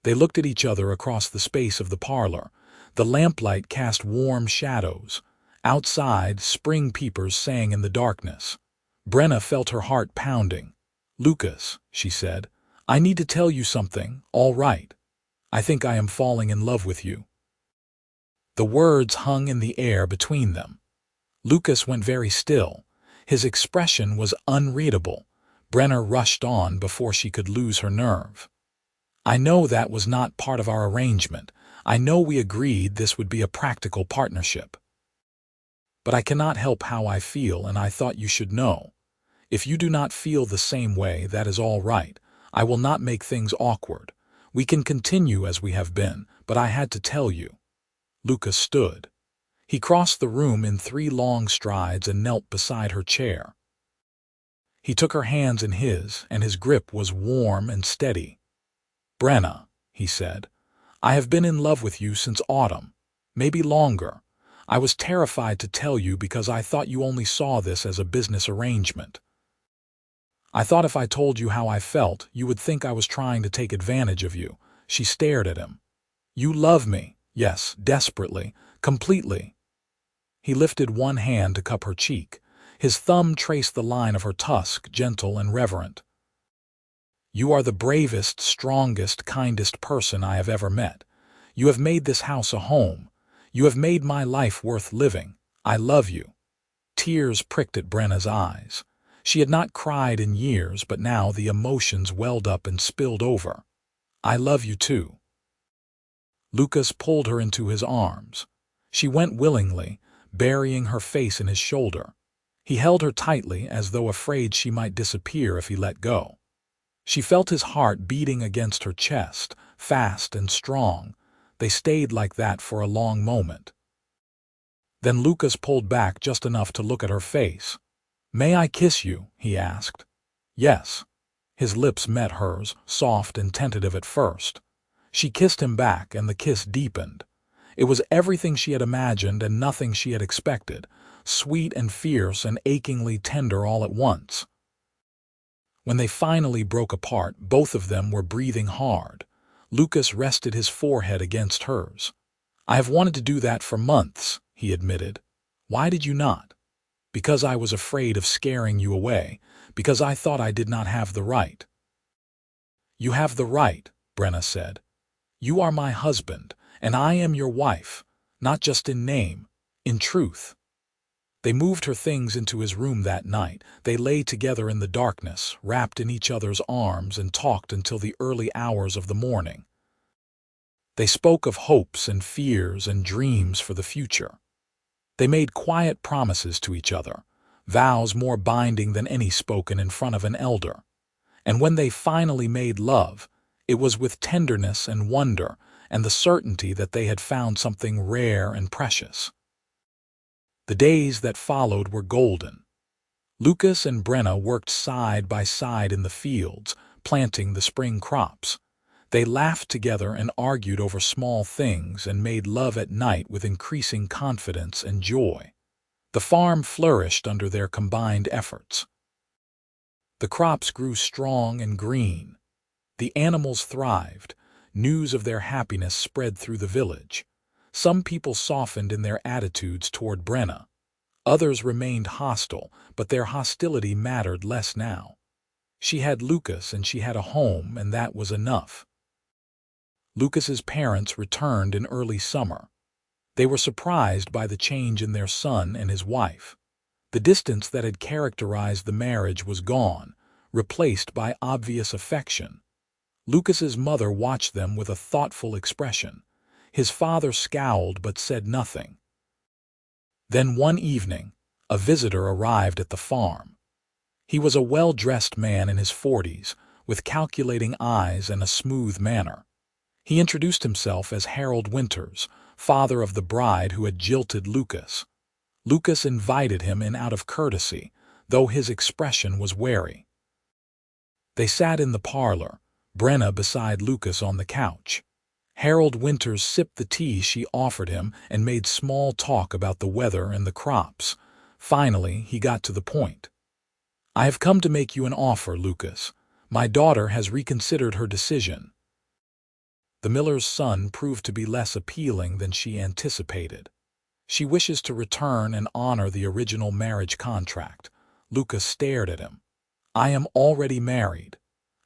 They looked at each other across the space of the parlor. The lamplight cast warm shadows. Outside, spring peepers sang in the darkness. Brenna felt her heart pounding. Lucas, she said, I need to tell you something, all right. I think I am falling in love with you. The words hung in the air between them. Lucas went very still. His expression was unreadable. Brenna rushed on before she could lose her nerve. I know that was not part of our arrangement. I know we agreed this would be a practical partnership. But I cannot help how I feel, and I thought you should know. If you do not feel the same way, that is all right. I will not make things awkward. We can continue as we have been, but I had to tell you. Lucas stood. He crossed the room in 3 long strides and knelt beside her chair. He took her hands in his, and his grip was warm and steady. Brenna, he said, I have been in love with you since autumn, maybe longer. I was terrified to tell you because I thought you only saw this as a business arrangement. I thought if I told you how I felt, you would think I was trying to take advantage of you. She stared at him. You love me, yes, desperately, completely. He lifted one hand to cup her cheek. His thumb traced the line of her tusk, gentle and reverent. You are the bravest, strongest, kindest person I have ever met. You have made this house a home. You have made my life worth living. I love you. Tears pricked at Brenna's eyes. She had not cried in years, but now the emotions welled up and spilled over. I love you too. Lucas pulled her into his arms. She went willingly, burying her face in his shoulder. He held her tightly as though afraid she might disappear if he let go. She felt his heart beating against her chest, fast and strong. They stayed like that for a long moment. Then Lucas pulled back just enough to look at her face. May I kiss you? He asked. Yes. His lips met hers, soft and tentative at first. She kissed him back, and the kiss deepened. It was everything she had imagined and nothing she had expected, sweet and fierce and achingly tender all at once. When they finally broke apart, both of them were breathing hard. Lucas rested his forehead against hers. I have wanted to do that for months, he admitted. Why did you not? Because I was afraid of scaring you away, because I thought I did not have the right. You have the right, Brenna said. You are my husband, and I am your wife, not just in name, in truth. They moved her things into his room that night. They lay together in the darkness, wrapped in each other's arms, and talked until the early hours of the morning. They spoke of hopes and fears and dreams for the future. They made quiet promises to each other, vows more binding than any spoken in front of an elder. And when they finally made love, it was with tenderness and wonder and the certainty that they had found something rare and precious. The days that followed were golden. Lucas and Brenna worked side by side in the fields, planting the spring crops. They laughed together and argued over small things and made love at night with increasing confidence and joy. The farm flourished under their combined efforts. The crops grew strong and green. The animals thrived. News of their happiness spread through the village. Some people softened in their attitudes toward Brenna. Others remained hostile, but their hostility mattered less now. She had Lucas and she had a home, and that was enough. Lucas's parents returned in early summer. They were surprised by the change in their son and his wife. The distance that had characterized the marriage was gone, replaced by obvious affection. Lucas's mother watched them with a thoughtful expression. His father scowled but said nothing. Then one evening, a visitor arrived at the farm. He was a well-dressed man in his 40s, with calculating eyes and a smooth manner. He introduced himself as Harold Winters, father of the bride who had jilted Lucas. Lucas invited him in out of courtesy, though his expression was wary. They sat in the parlor, Brenna beside Lucas on the couch. Harold Winters sipped the tea she offered him and made small talk about the weather and the crops. Finally, he got to the point. "I have come to make you an offer, Lucas. My daughter has reconsidered her decision." The miller's son proved to be less appealing than she anticipated. "She wishes to return and honor the original marriage contract." Lucas stared at him. "I am already married.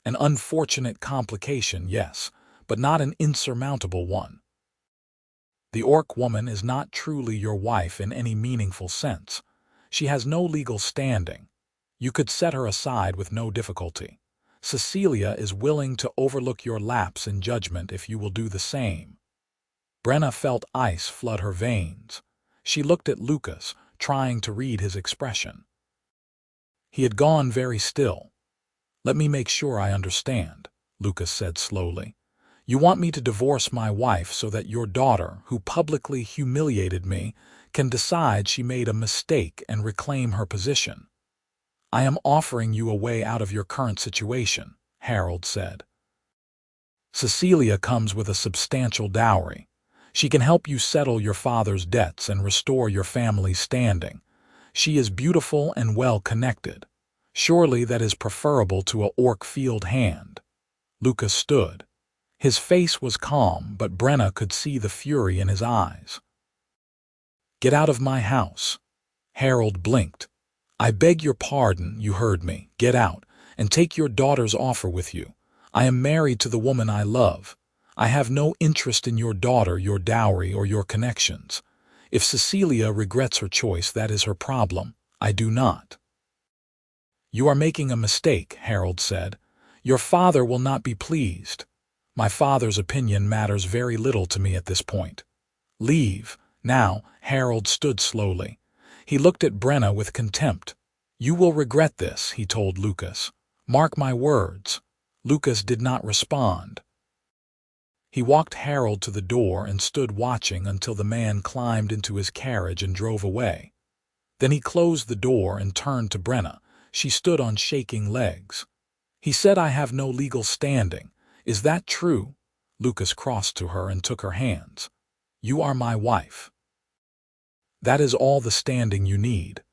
An unfortunate complication, yes, but not an insurmountable one. The orc woman is not truly your wife in any meaningful sense. She has no legal standing. You could set her aside with no difficulty. Cecilia is willing to overlook your lapse in judgment if you will do the same." Brenna felt ice flood her veins. She looked at Lucas, trying to read his expression. He had gone very still. "Let me make sure I understand," Lucas said slowly. "You want me to divorce my wife so that your daughter, who publicly humiliated me, can decide she made a mistake and reclaim her position." "I am offering you a way out of your current situation," Harold said. "Cecilia comes with a substantial dowry. She can help you settle your father's debts and restore your family's standing. She is beautiful and well-connected. Surely that is preferable to a orc field hand." Lucas stood. His face was calm, but Brenna could see the fury in his eyes. "Get out of my house." Harold blinked. "I beg your pardon, you heard me. Get out, and take your daughter's offer with you. I am married to the woman I love. I have no interest in your daughter, your dowry, or your connections. If Cecilia regrets her choice, that is her problem. I do not." "You are making a mistake," Harold said. "Your father will not be pleased." "My father's opinion matters very little to me at this point. Leave, now." Harold stood slowly. He looked at Brenna with contempt. "You will regret this," he told Lucas. "Mark my words." Lucas did not respond. He walked Harold to the door and stood watching until the man climbed into his carriage and drove away. Then he closed the door and turned to Brenna. She stood on shaking legs. "He said I have no legal standing. Is that true?" Lucas crossed to her and took her hands. "You are my wife. That is all the standing you need.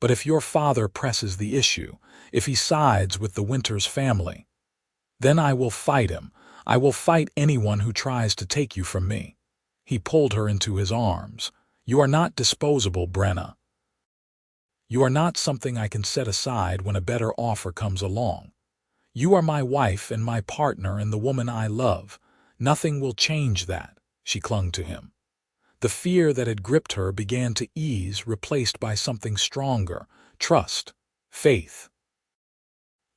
But if your father presses the issue, if he sides with the Winters family, then I will fight him. I will fight anyone who tries to take you from me." He pulled her into his arms. "You are not disposable, Brenna. You are not something I can set aside when a better offer comes along. You are my wife and my partner and the woman I love. Nothing will change that." She clung to him. The fear that had gripped her began to ease, replaced by something stronger: trust, faith.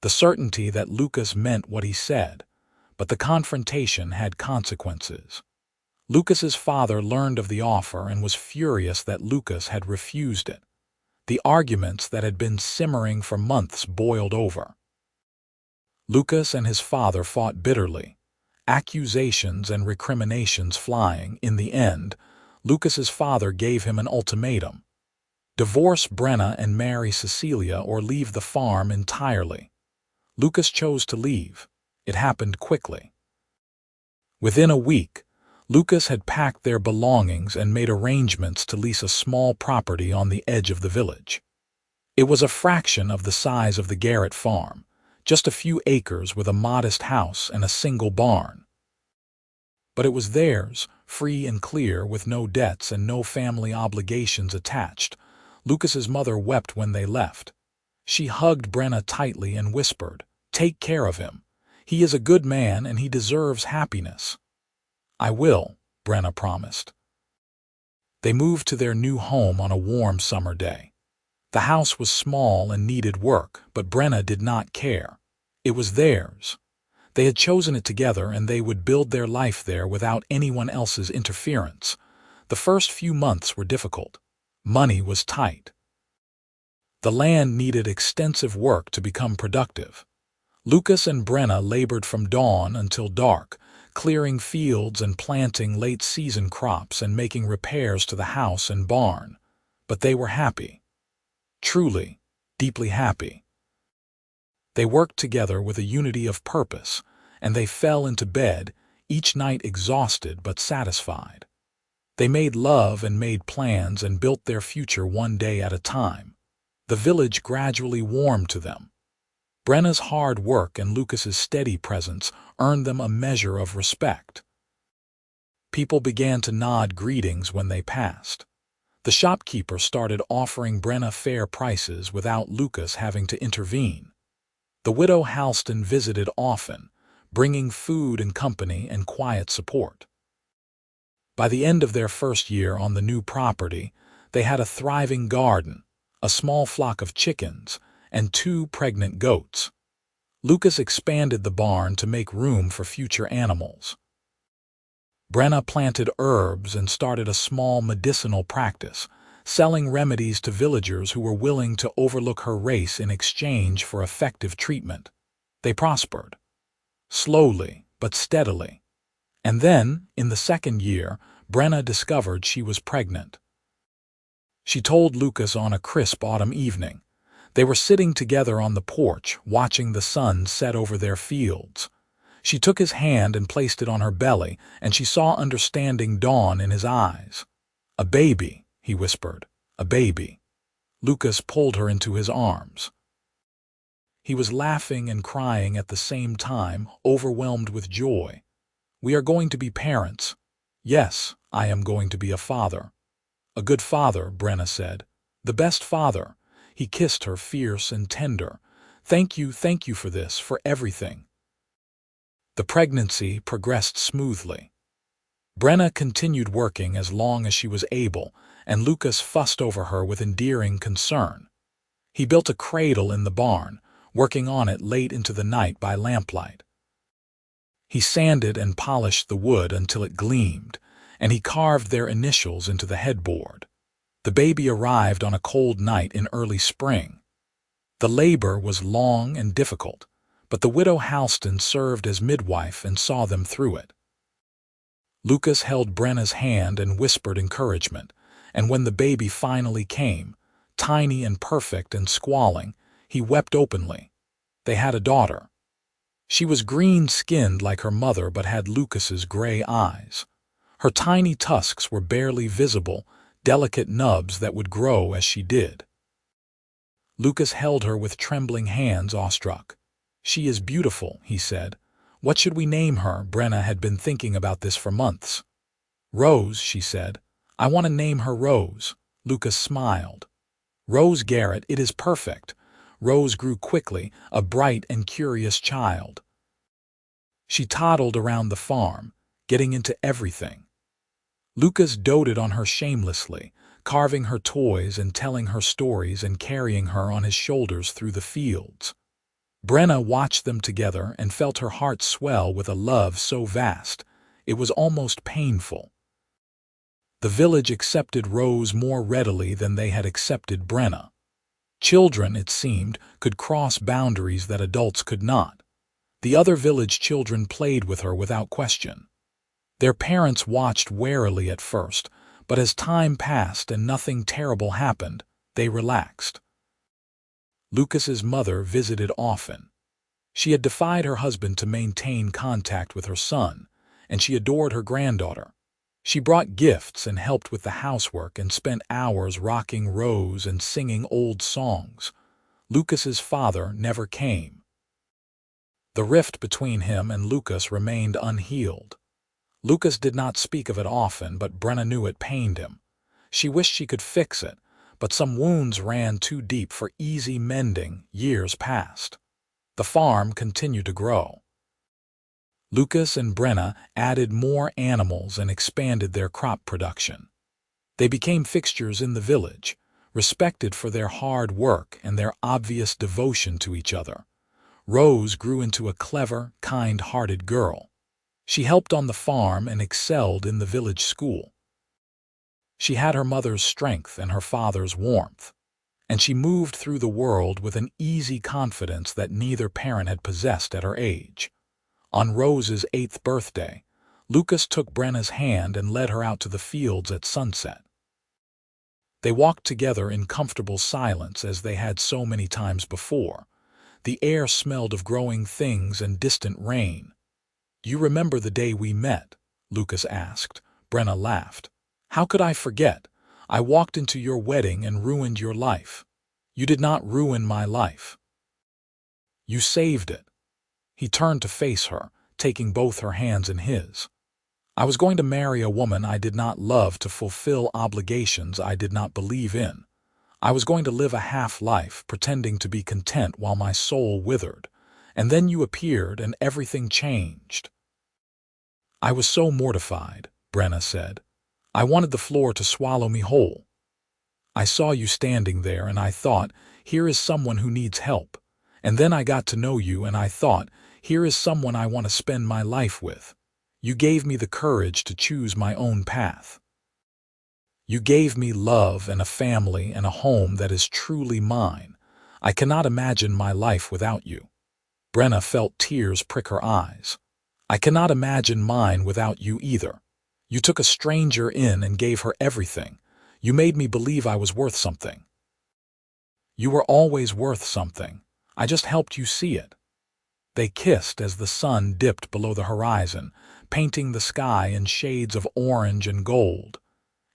The certainty that Lucas meant what he said, but the confrontation had consequences. Lucas's father learned of the offer and was furious that Lucas had refused it. The arguments that had been simmering for months boiled over. Lucas and his father fought bitterly, accusations and recriminations flying. In the end, Lucas's father gave him an ultimatum: divorce Brenna and marry Cecilia or leave the farm entirely. Lucas chose to leave. It happened quickly. Within a week, Lucas had packed their belongings and made arrangements to lease a small property on the edge of the village. It was a fraction of the size of the Garrett farm, just a few acres with a modest house and a single barn. But it was theirs, free and clear, with no debts and no family obligations attached. Lucas's mother wept when they left. She hugged Brenna tightly and whispered, "Take care of him. He is a good man and he deserves happiness." "I will," Brenna promised. They moved to their new home on a warm summer day. The house was small and needed work, but Brenna did not care. It was theirs. They had chosen it together and they would build their life there without anyone else's interference. The first few months were difficult. Money was tight. The land needed extensive work to become productive. Lucas and Brenna labored from dawn until dark, clearing fields and planting late-season crops and making repairs to the house and barn. But they were happy. Truly, deeply happy. They worked together with a unity of purpose, and they fell into bed, each night exhausted but satisfied. They made love and made plans and built their future one day at a time. The village gradually warmed to them. Brenna's hard work and Lucas's steady presence earned them a measure of respect. People began to nod greetings when they passed. The shopkeeper started offering Brenna fair prices without Lucas having to intervene. The widow Halston visited often, bringing food and company and quiet support. By the end of their first year on the new property, they had a thriving garden, a small flock of chickens, and 2 pregnant goats. Lucas expanded the barn to make room for future animals. Brenna planted herbs and started a small medicinal practice, selling remedies to villagers who were willing to overlook her race in exchange for effective treatment. They prospered. Slowly, but steadily. And then, in the second year, Brenna discovered she was pregnant. She told Lucas on a crisp autumn evening. They were sitting together on the porch, watching the sun set over their fields. She took his hand and placed it on her belly, and she saw understanding dawn in his eyes. "A baby," he whispered, "a baby." Lucas pulled her into his arms. He was laughing and crying at the same time, overwhelmed with joy. "We are going to be parents. Yes, I am going to be a father." "A good father," Brenna said. "The best father." He kissed her fierce and tender. Thank you for this, for everything." The pregnancy progressed smoothly. Brenna continued working as long as she was able, and Lucas fussed over her with endearing concern. He built a cradle in the barn, working on it late into the night by lamplight. He sanded and polished the wood until it gleamed, and he carved their initials into the headboard. The baby arrived on a cold night in early spring. The labor was long and difficult, but the widow Halston served as midwife and saw them through it. Lucas held Brenna's hand and whispered encouragement, and when the baby finally came, tiny and perfect and squalling, he wept openly. They had a daughter. She was green-skinned like her mother but had Lucas's gray eyes. Her tiny tusks were barely visible, delicate nubs that would grow as she did. Lucas held her with trembling hands, awestruck. "She is beautiful," he said. "What should we name her?" Brenna had been thinking about this for months. "Rose," she said. "I want to name her Rose." Lucas smiled. "Rose Garrett, it is perfect." Rose grew quickly, a bright and curious child. She toddled around the farm, getting into everything. Lucas doted on her shamelessly, carving her toys and telling her stories and carrying her on his shoulders through the fields. Brenna watched them together and felt her heart swell with a love so vast, it was almost painful. The village accepted Rose more readily than they had accepted Brenna. Children, it seemed, could cross boundaries that adults could not. The other village children played with her without question. Their parents watched warily at first, but as time passed and nothing terrible happened, they relaxed. Lucas's mother visited often. She had defied her husband to maintain contact with her son, and she adored her granddaughter. She brought gifts and helped with the housework and spent hours rocking Rose and singing old songs. Lucas's father never came. The rift between him and Lucas remained unhealed. Lucas did not speak of it often, but Brenna knew it pained him. She wished she could fix it, but some wounds ran too deep for easy mending. Years passed. The farm continued to grow. Lucas and Brenna added more animals and expanded their crop production. They became fixtures in the village, respected for their hard work and their obvious devotion to each other. Rose grew into a clever, kind-hearted girl. She helped on the farm and excelled in the village school. She had her mother's strength and her father's warmth, and she moved through the world with an easy confidence that neither parent had possessed at her age. On Rose's 8th birthday, Lucas took Brenna's hand and led her out to the fields at sunset. They walked together in comfortable silence as they had so many times before. The air smelled of growing things and distant rain. "You remember the day we met?" Lucas asked. Brenna laughed. "How could I forget? I walked into your wedding and ruined your life." "You did not ruin my life. You saved it." He turned to face her, taking both her hands in his. "I was going to marry a woman I did not love to fulfill obligations I did not believe in. I was going to live a half-life, pretending to be content while my soul withered. And then you appeared and everything changed." "I was so mortified," Brenna said. "I wanted the floor to swallow me whole. I saw you standing there and I thought, here is someone who needs help. And then I got to know you and I thought, here is someone I want to spend my life with. You gave me the courage to choose my own path. You gave me love and a family and a home that is truly mine. I cannot imagine my life without you." Brenna felt tears prick her eyes. "I cannot imagine mine without you either. You took a stranger in and gave her everything. You made me believe I was worth something." "You were always worth something. I just helped you see it." They kissed as the sun dipped below the horizon, painting the sky in shades of orange and gold.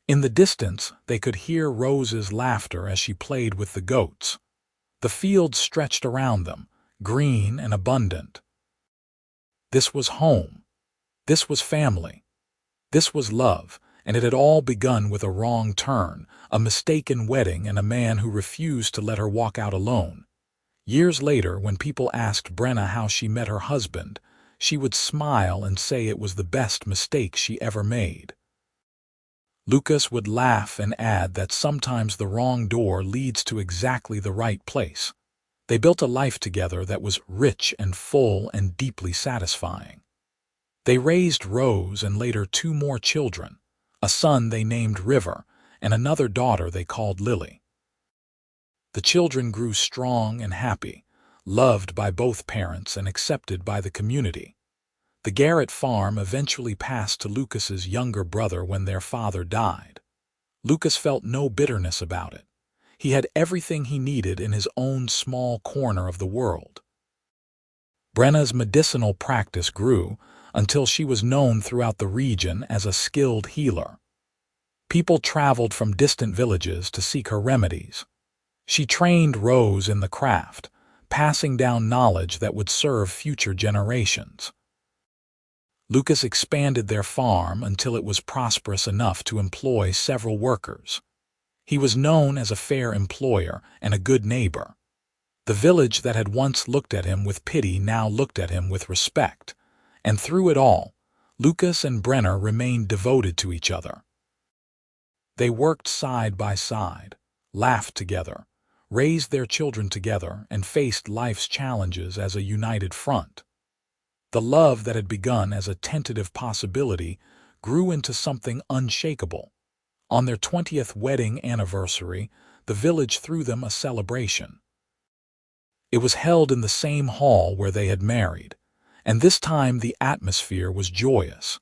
In the distance, they could hear Rose's laughter as she played with the goats. The fields stretched around them, green and abundant. This was home. This was family. This was love, and it had all begun with a wrong turn, a mistaken wedding, and a man who refused to let her walk out alone. Years later, when people asked Brenna how she met her husband, she would smile and say it was the best mistake she ever made. Lucas would laugh and add that sometimes the wrong door leads to exactly the right place. They built a life together that was rich and full and deeply satisfying. They raised Rose and later 2 more children, a son they named River and another daughter they called Lily. The children grew strong and happy, loved by both parents and accepted by the community. The Garrett farm eventually passed to Lucas's younger brother when their father died. Lucas felt no bitterness about it. He had everything he needed in his own small corner of the world. Brenna's medicinal practice grew until she was known throughout the region as a skilled healer. People traveled from distant villages to seek her remedies. She trained Rose in the craft, passing down knowledge that would serve future generations. Lucas expanded their farm until it was prosperous enough to employ several workers. He was known as a fair employer and a good neighbor. The village that had once looked at him with pity now looked at him with respect. And through it all, Lucas and Brenna remained devoted to each other. They worked side by side, laughed together, raised their children together, and faced life's challenges as a united front. The love that had begun as a tentative possibility grew into something unshakable. On their 20th wedding anniversary, the village threw them a celebration. It was held in the same hall where they had married, and this time the atmosphere was joyous.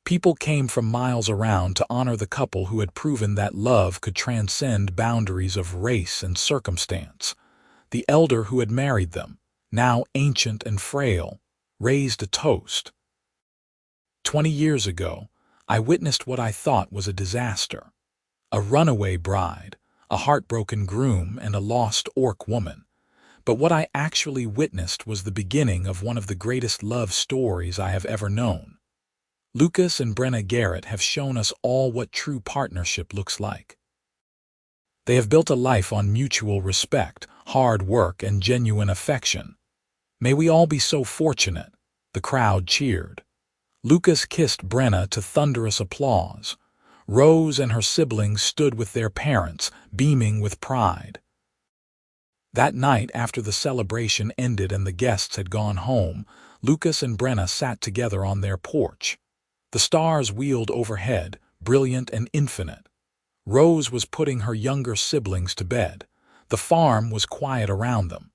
People came from miles around to honor the couple who had proven that love could transcend boundaries of race and circumstance. The elder who had married them, now ancient and frail, raised a toast. 20 years ago, I witnessed what I thought was a disaster. A runaway bride, a heartbroken groom, and a lost orc woman. But what I actually witnessed was the beginning of one of the greatest love stories I have ever known. Lucas and Brenna Garrett have shown us all what true partnership looks like. They have built a life on mutual respect, hard work, and genuine affection. May we all be so fortunate. The crowd cheered. Lucas kissed Brenna to thunderous applause. Rose and her siblings stood with their parents, beaming with pride. That night, after the celebration ended and the guests had gone home, Lucas and Brenna sat together on their porch. The stars wheeled overhead, brilliant and infinite. Rose was putting her younger siblings to bed. The farm was quiet around them.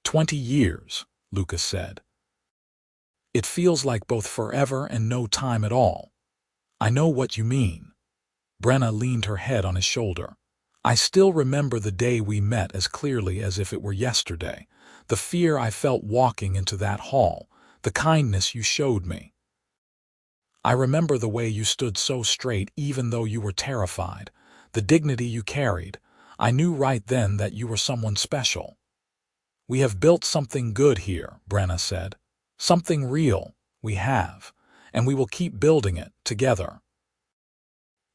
20 years, Lucas said. It feels like both forever and no time at all. I know what you mean. Brenna leaned her head on his shoulder. I still remember the day we met as clearly as if it were yesterday. The fear I felt walking into that hall, the kindness you showed me. I remember the way you stood so straight even though you were terrified, the dignity you carried. I knew right then that you were someone special. We have built something good here, Brenna said. Something real, we have, and we will keep building it together.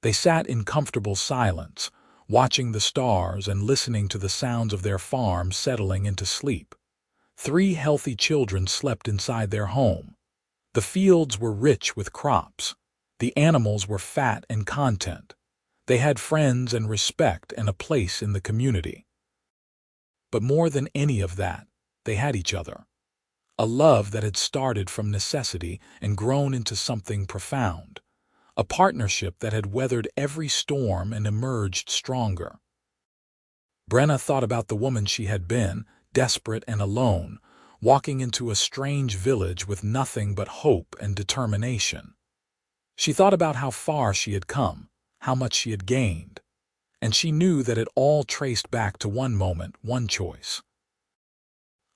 They sat in comfortable silence, watching the stars and listening to the sounds of their farm settling into sleep. 3 healthy children slept inside their home. The fields were rich with crops. The animals were fat and content. They had friends and respect and a place in the community. But more than any of that, they had each other. A love that had started from necessity and grown into something profound. A partnership that had weathered every storm and emerged stronger. Brenna thought about the woman she had been, desperate and alone, walking into a strange village with nothing but hope and determination. She thought about how far she had come, how much she had gained, and she knew that it all traced back to one moment, one choice.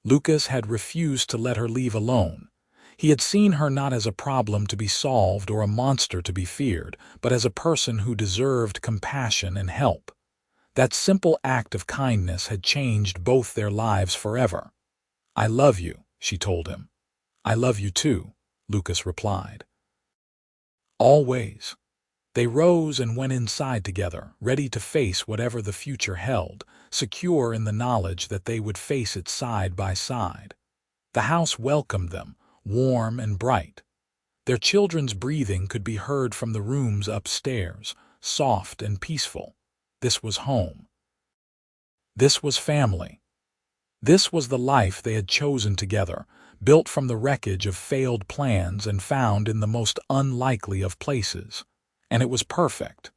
Lucas had refused to let her leave alone. He had seen her not as a problem to be solved or a monster to be feared, but as a person who deserved compassion and help. That simple act of kindness had changed both their lives forever. I love you, she told him. I love you too, Lucas replied. Always. They rose and went inside together, ready to face whatever the future held, secure in the knowledge that they would face it side by side. The house welcomed them, warm and bright. Their children's breathing could be heard from the rooms upstairs, soft and peaceful. This was home. This was family. This was the life they had chosen together, built from the wreckage of failed plans and found in the most unlikely of places. And it was perfect.